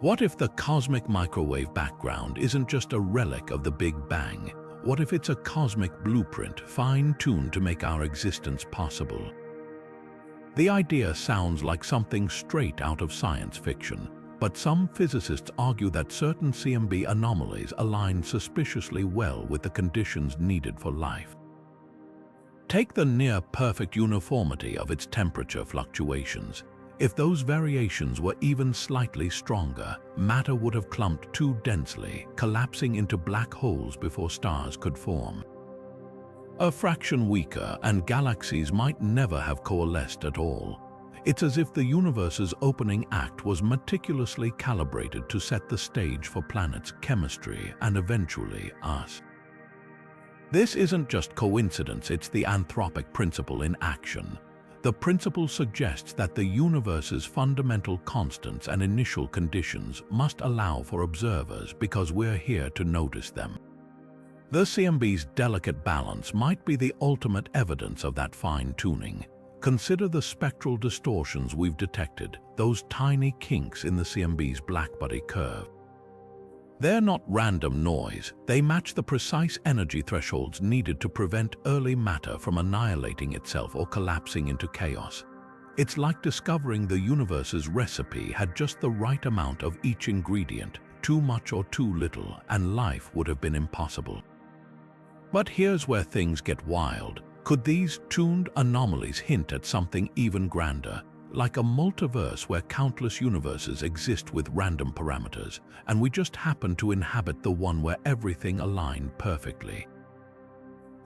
What if the cosmic microwave background isn't just a relic of the Big Bang? What if it's a cosmic blueprint fine-tuned to make our existence possible? The idea sounds like something straight out of science fiction, but some physicists argue that certain CMB anomalies align suspiciously well with the conditions needed for life. Take the near-perfect uniformity of its temperature fluctuations. If those variations were even slightly stronger, matter would have clumped too densely, collapsing into black holes before stars could form. A fraction weaker, and galaxies might never have coalesced at all. It's as if the universe's opening act was meticulously calibrated to set the stage for planets' chemistry and eventually us. This isn't just coincidence, it's the anthropic principle in action. The principle suggests that the universe's fundamental constants and initial conditions must allow for observers because we're here to notice them. The CMB's delicate balance might be the ultimate evidence of that fine-tuning. Consider the spectral distortions we've detected, those tiny kinks in the CMB's blackbody curve. They're not random noise, they match the precise energy thresholds needed to prevent early matter from annihilating itself or collapsing into chaos. It's like discovering the universe's recipe had just the right amount of each ingredient, too much or too little, and life would have been impossible. But here's where things get wild. Could these tuned anomalies hint at something even grander? Like a multiverse where countless universes exist with random parameters, and we just happen to inhabit the one where everything aligned perfectly.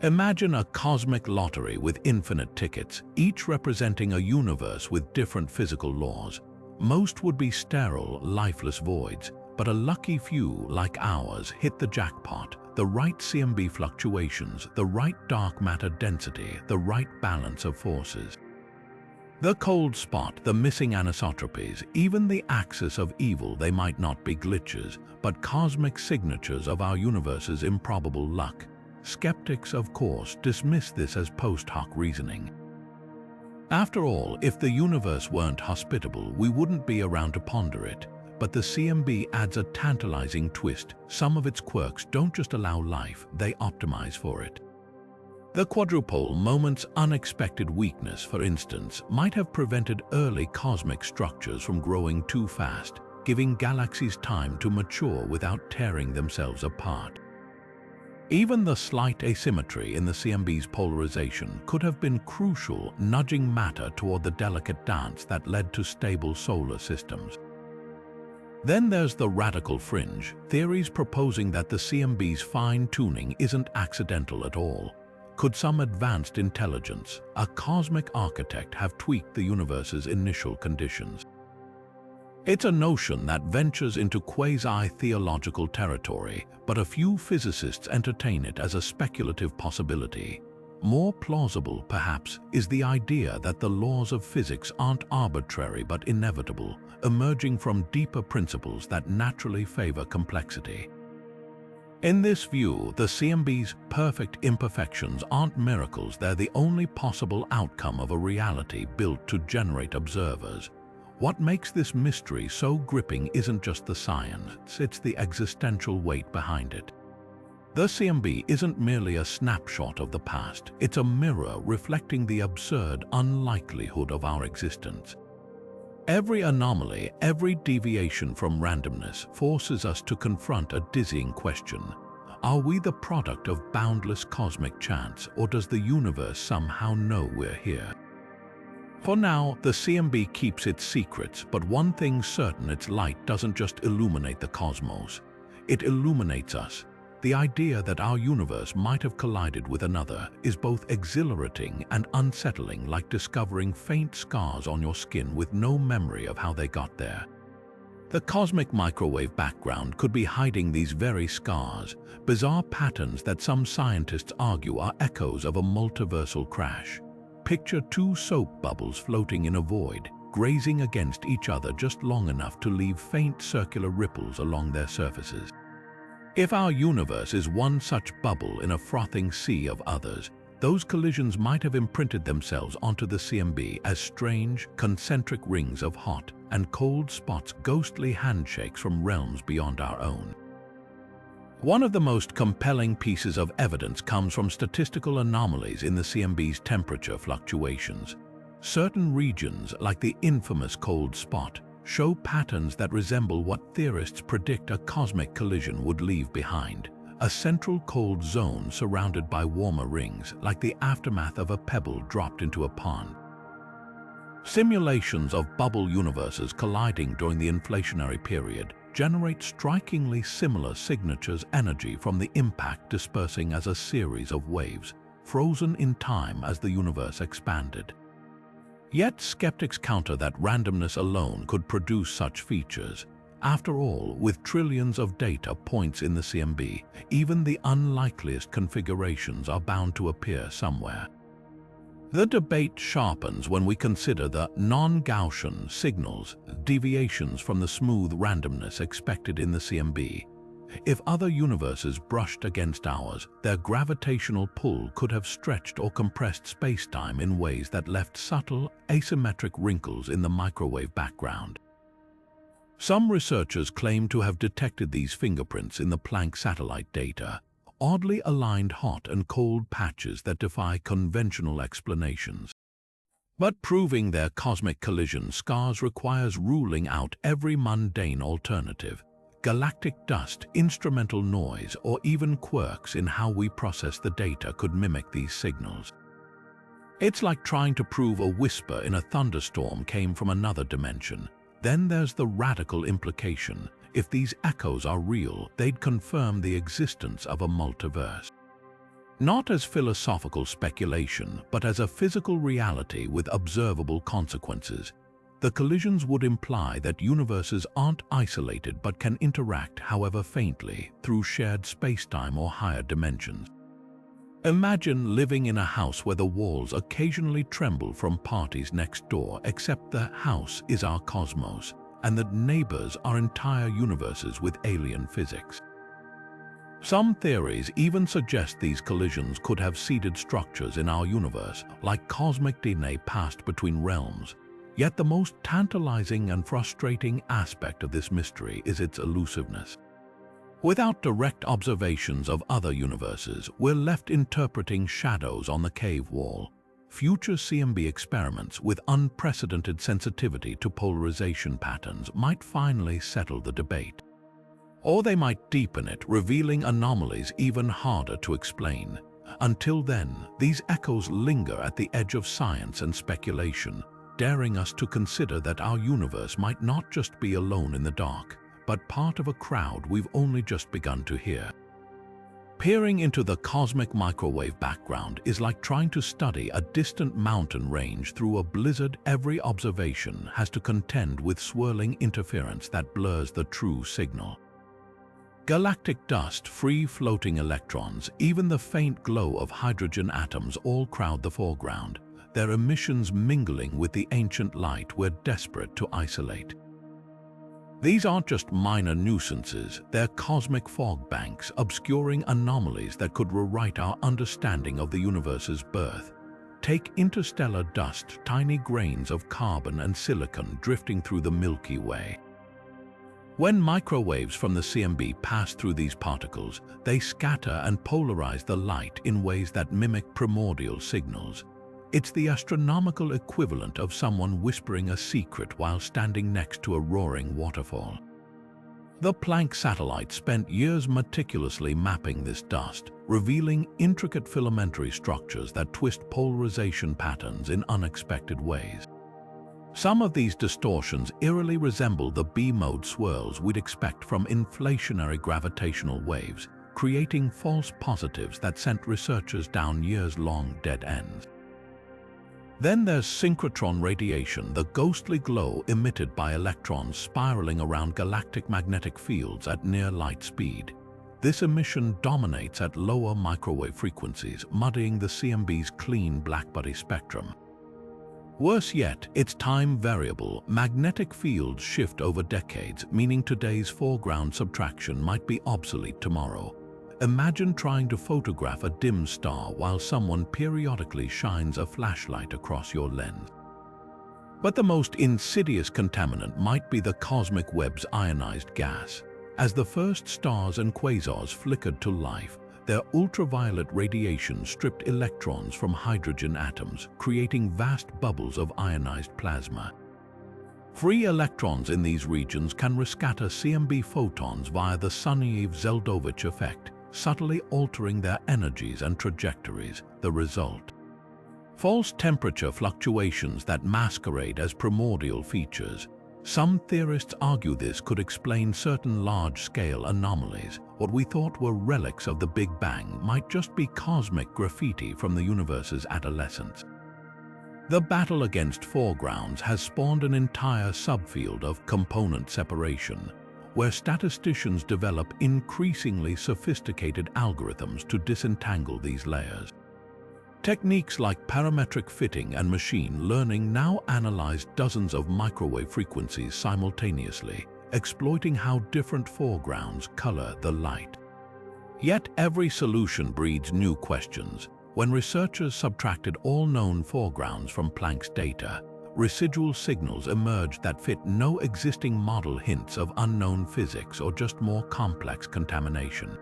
Imagine a cosmic lottery with infinite tickets, each representing a universe with different physical laws. Most would be sterile, lifeless voids, but a lucky few, like ours, hit the jackpot. The right CMB fluctuations, the right dark matter density, the right balance of forces. The cold spot, the missing anisotropies, even the axis of evil, they might not be glitches, but cosmic signatures of our universe's improbable luck. Skeptics, of course, dismiss this as post hoc reasoning. After all, if the universe weren't hospitable, we wouldn't be around to ponder it. But the CMB adds a tantalizing twist. Some of its quirks don't just allow life, they optimize for it. The quadrupole moment's unexpected weakness, for instance, might have prevented early cosmic structures from growing too fast, giving galaxies time to mature without tearing themselves apart. Even the slight asymmetry in the CMB's polarization could have been crucial, nudging matter toward the delicate dance that led to stable solar systems. Then there's the radical fringe, theories proposing that the CMB's fine-tuning isn't accidental at all. Could some advanced intelligence, a cosmic architect, have tweaked the universe's initial conditions? It's a notion that ventures into quasi-theological territory, but a few physicists entertain it as a speculative possibility. More plausible, perhaps, is the idea that the laws of physics aren't arbitrary but inevitable, emerging from deeper principles that naturally favor complexity. In this view, the CMB's perfect imperfections aren't miracles, they're the only possible outcome of a reality built to generate observers. What makes this mystery so gripping isn't just the science, it's the existential weight behind it. The CMB isn't merely a snapshot of the past, it's a mirror reflecting the absurd unlikelihood of our existence. Every anomaly, every deviation from randomness forces us to confront a dizzying question. Are we the product of boundless cosmic chance, or does the universe somehow know we're here? For now, the CMB keeps its secrets, but one thing's certain: its light doesn't just illuminate the cosmos. It illuminates us. The idea that our universe might have collided with another is both exhilarating and unsettling, like discovering faint scars on your skin with no memory of how they got there. The cosmic microwave background could be hiding these very scars, bizarre patterns that some scientists argue are echoes of a multiversal crash. Picture two soap bubbles floating in a void, grazing against each other just long enough to leave faint circular ripples along their surfaces. If our universe is one such bubble in a frothing sea of others, those collisions might have imprinted themselves onto the CMB as strange, concentric rings of hot and cold spots, ghostly handshakes from realms beyond our own. One of the most compelling pieces of evidence comes from statistical anomalies in the CMB's temperature fluctuations. Certain regions, like the infamous cold spot, show patterns that resemble what theorists predict a cosmic collision would leave behind. A central cold zone surrounded by warmer rings, like the aftermath of a pebble dropped into a pond. Simulations of bubble universes colliding during the inflationary period generate strikingly similar signatures, energy from the impact dispersing as a series of waves, frozen in time as the universe expanded. Yet skeptics counter that randomness alone could produce such features. After all, with trillions of data points in the CMB, even the unlikeliest configurations are bound to appear somewhere. The debate sharpens when we consider the non-Gaussian signals, deviations from the smooth randomness expected in the CMB. If other universes brushed against ours, their gravitational pull could have stretched or compressed space-time in ways that left subtle, asymmetric wrinkles in the microwave background. Some researchers claim to have detected these fingerprints in the Planck satellite data, oddly aligned hot and cold patches that defy conventional explanations. But proving their cosmic collision scars requires ruling out every mundane alternative. Galactic dust, instrumental noise, or even quirks in how we process the data could mimic these signals. It's like trying to prove a whisper in a thunderstorm came from another dimension. Then there's the radical implication. If these echoes are real, they'd confirm the existence of a multiverse. Not as philosophical speculation, but as a physical reality with observable consequences. The collisions would imply that universes aren't isolated but can interact, however faintly, through shared spacetime or higher dimensions. Imagine living in a house where the walls occasionally tremble from parties next door, except the house is our cosmos, and the neighbors are entire universes with alien physics. Some theories even suggest these collisions could have seeded structures in our universe, like cosmic DNA passed between realms. Yet the most tantalizing and frustrating aspect of this mystery is its elusiveness. Without direct observations of other universes, we're left interpreting shadows on the cave wall. Future CMB experiments with unprecedented sensitivity to polarization patterns might finally settle the debate. Or they might deepen it, revealing anomalies even harder to explain. Until then, these echoes linger at the edge of science and speculation, daring us to consider that our universe might not just be alone in the dark, but part of a crowd we've only just begun to hear. Peering into the cosmic microwave background is like trying to study a distant mountain range through a blizzard. Every observation has to contend with swirling interference that blurs the true signal. Galactic dust, free-floating electrons, even the faint glow of hydrogen atoms all crowd the foreground, their emissions mingling with the ancient light we're desperate to isolate. These aren't just minor nuisances, they're cosmic fog banks, obscuring anomalies that could rewrite our understanding of the universe's birth. Take interstellar dust, tiny grains of carbon and silicon drifting through the Milky Way. When microwaves from the CMB pass through these particles, they scatter and polarize the light in ways that mimic primordial signals. It's the astronomical equivalent of someone whispering a secret while standing next to a roaring waterfall. The Planck satellite spent years meticulously mapping this dust, revealing intricate filamentary structures that twist polarization patterns in unexpected ways. Some of these distortions eerily resemble the B-mode swirls we'd expect from inflationary gravitational waves, creating false positives that sent researchers down years-long dead ends. Then there's synchrotron radiation, the ghostly glow emitted by electrons spiraling around galactic magnetic fields at near light speed. This emission dominates at lower microwave frequencies, muddying the CMB's clean blackbody spectrum. Worse yet, it's time variable. Magnetic fields shift over decades, meaning today's foreground subtraction might be obsolete tomorrow. Imagine trying to photograph a dim star while someone periodically shines a flashlight across your lens. But the most insidious contaminant might be the cosmic web's ionized gas. As the first stars and quasars flickered to life, their ultraviolet radiation stripped electrons from hydrogen atoms, creating vast bubbles of ionized plasma. Free electrons in these regions can rescatter CMB photons via the Sunyaev-Zeldovich effect, subtly altering their energies and trajectories. The result: false temperature fluctuations that masquerade as primordial features. Some theorists argue this could explain certain large-scale anomalies. What we thought were relics of the Big Bang might just be cosmic graffiti from the universe's adolescence. The battle against foregrounds has spawned an entire subfield of component separation, where statisticians develop increasingly sophisticated algorithms to disentangle these layers. Techniques like parametric fitting and machine learning now analyze dozens of microwave frequencies simultaneously, exploiting how different foregrounds color the light. Yet every solution breeds new questions. When researchers subtracted all known foregrounds from Planck's data, residual signals emerged that fit no existing model, hints of unknown physics or just more complex contamination.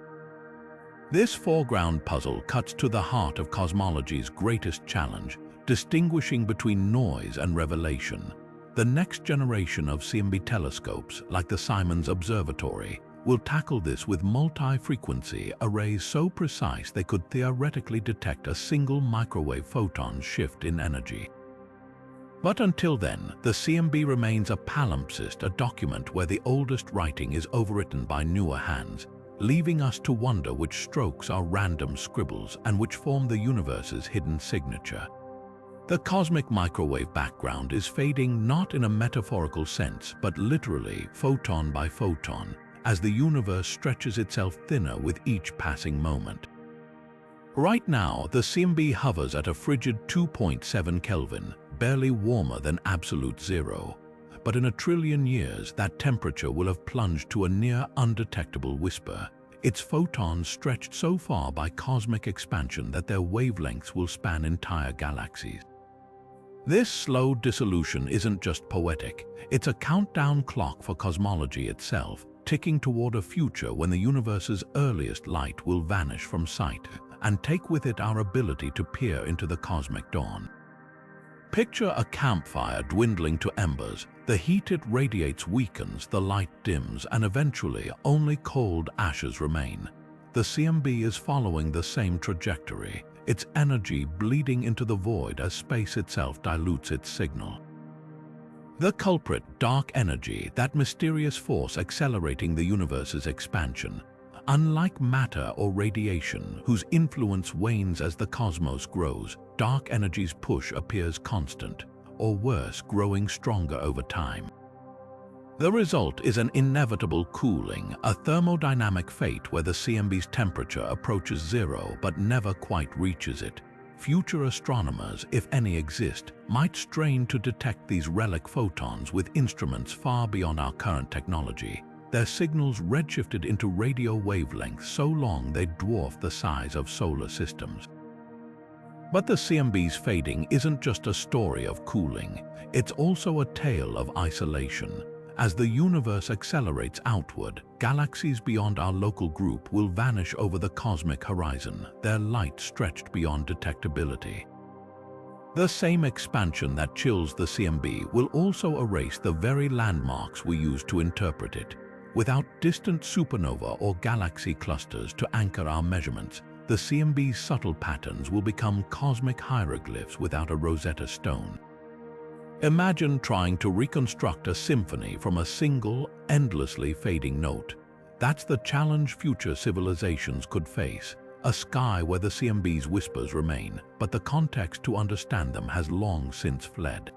This foreground puzzle cuts to the heart of cosmology's greatest challenge, distinguishing between noise and revelation. The next generation of CMB telescopes, like the Simons Observatory, will tackle this with multi-frequency arrays so precise they could theoretically detect a single microwave photon shift in energy. But until then, the CMB remains a palimpsest, a document where the oldest writing is overwritten by newer hands, leaving us to wonder which strokes are random scribbles and which form the universe's hidden signature. The cosmic microwave background is fading not in a metaphorical sense, but literally photon by photon, as the universe stretches itself thinner with each passing moment. Right now, the CMB hovers at a frigid 2.7 Kelvin, barely warmer than absolute zero. But in a trillion years, that temperature will have plunged to a near undetectable whisper. Its photons stretched so far by cosmic expansion that their wavelengths will span entire galaxies. This slow dissolution isn't just poetic, it's a countdown clock for cosmology itself, ticking toward a future when the universe's earliest light will vanish from sight and take with it our ability to peer into the cosmic dawn. Picture a campfire dwindling to embers. The heat it radiates weakens, the light dims, and eventually only cold ashes remain. The CMB is following the same trajectory, its energy bleeding into the void as space itself dilutes its signal. The culprit, dark energy, that mysterious force accelerating the universe's expansion. Unlike matter or radiation, whose influence wanes as the cosmos grows, dark energy's push appears constant, or worse, growing stronger over time. The result is an inevitable cooling, a thermodynamic fate where the CMB's temperature approaches zero but never quite reaches it. Future astronomers, if any exist, might strain to detect these relic photons with instruments far beyond our current technology. Their signals redshifted into radio wavelengths so long they dwarf the size of solar systems. But the CMB's fading isn't just a story of cooling, it's also a tale of isolation. As the universe accelerates outward, galaxies beyond our local group will vanish over the cosmic horizon, their light stretched beyond detectability. The same expansion that chills the CMB will also erase the very landmarks we use to interpret it. Without distant supernova or galaxy clusters to anchor our measurements, the CMB's subtle patterns will become cosmic hieroglyphs without a Rosetta Stone. Imagine trying to reconstruct a symphony from a single, endlessly fading note. That's the challenge future civilizations could face, a sky where the CMB's whispers remain, but the context to understand them has long since fled.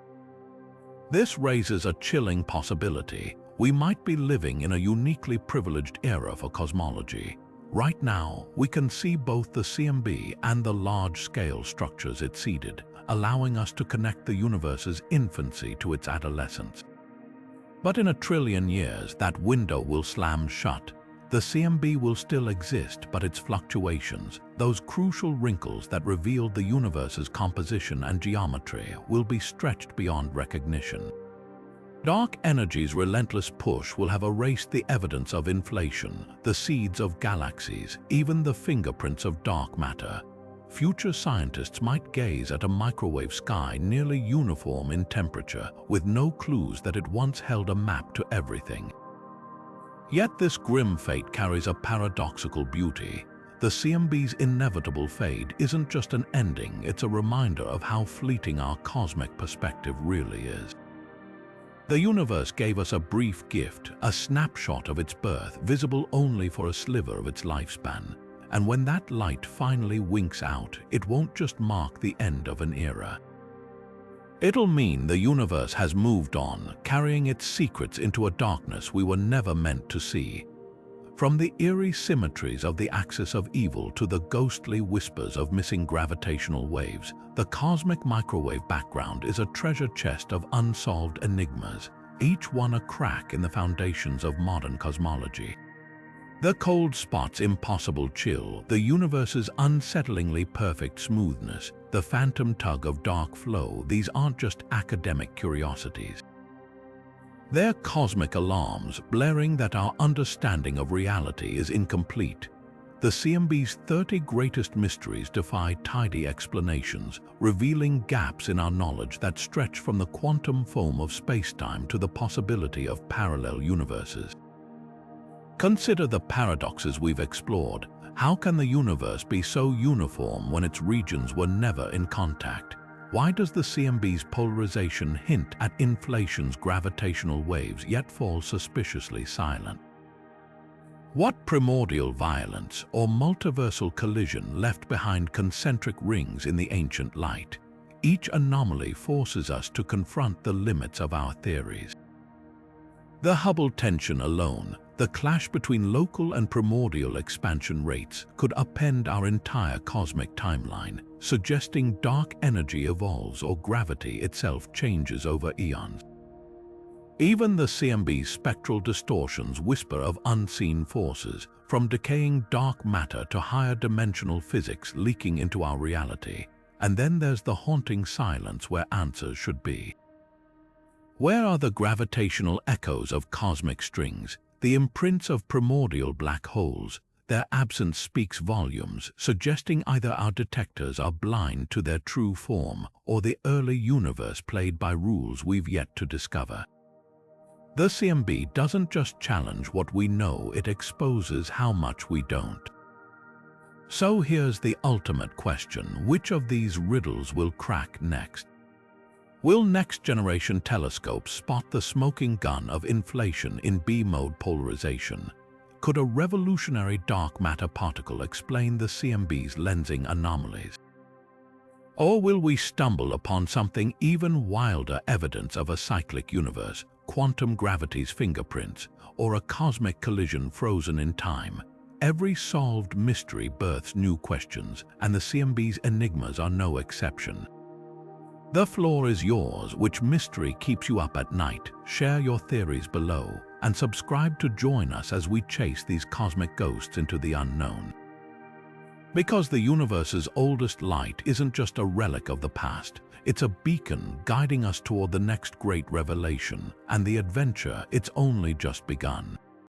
This raises a chilling possibility. We might be living in a uniquely privileged era for cosmology. Right now, we can see both the CMB and the large-scale structures it seeded, allowing us to connect the universe's infancy to its adolescence. But in 1 trillion years, that window will slam shut. The CMB will still exist, but its fluctuations, those crucial wrinkles that revealed the universe's composition and geometry, will be stretched beyond recognition. Dark energy's relentless push will have erased the evidence of inflation, the seeds of galaxies, even the fingerprints of dark matter. Future scientists might gaze at a microwave sky nearly uniform in temperature, with no clues that it once held a map to everything. Yet this grim fate carries a paradoxical beauty. The CMB's inevitable fade isn't just an ending, it's a reminder of how fleeting our cosmic perspective really is. The universe gave us a brief gift, a snapshot of its birth, visible only for a sliver of its lifespan. And when that light finally winks out, it won't just mark the end of an era. It'll mean the universe has moved on, carrying its secrets into a darkness we were never meant to see. From the eerie symmetries of the axis of evil to the ghostly whispers of missing gravitational waves, the cosmic microwave background is a treasure chest of unsolved enigmas, each one a crack in the foundations of modern cosmology. The cold spot's impossible chill, the universe's unsettlingly perfect smoothness, the phantom tug of dark flow, these aren't just academic curiosities. They're cosmic alarms, blaring that our understanding of reality is incomplete. The CMB's 30 greatest mysteries defy tidy explanations, revealing gaps in our knowledge that stretch from the quantum foam of spacetime to the possibility of parallel universes. Consider the paradoxes we've explored. How can the universe be so uniform when its regions were never in contact? Why does the CMB's polarization hint at inflation's gravitational waves yet fall suspiciously silent? What primordial violence or multiversal collision left behind concentric rings in the ancient light? Each anomaly forces us to confront the limits of our theories. The Hubble tension alone, the clash between local and primordial expansion rates, could upend our entire cosmic timeline, suggesting dark energy evolves or gravity itself changes over eons. Even the CMB's spectral distortions whisper of unseen forces, from decaying dark matter to higher dimensional physics leaking into our reality. And then there's the haunting silence where answers should be. Where are the gravitational echoes of cosmic strings, the imprints of primordial black holes? Their absence speaks volumes, suggesting either our detectors are blind to their true form or the early universe played by rules we've yet to discover. The CMB doesn't just challenge what we know, it exposes how much we don't. So here's the ultimate question: which of these riddles will crack next? Will next-generation telescopes spot the smoking gun of inflation in B-mode polarization? Could a revolutionary dark matter particle explain the CMB's lensing anomalies? Or will we stumble upon something even wilder, evidence of a cyclic universe, quantum gravity's fingerprints, or a cosmic collision frozen in time? Every solved mystery births new questions, and the CMB's enigmas are no exception. The floor is yours. Which mystery keeps you up at night? Share your theories below, and subscribe to join us as we chase these cosmic ghosts into the unknown. Because the universe's oldest light isn't just a relic of the past, it's a beacon guiding us toward the next great revelation, and the adventure, it's only just begun.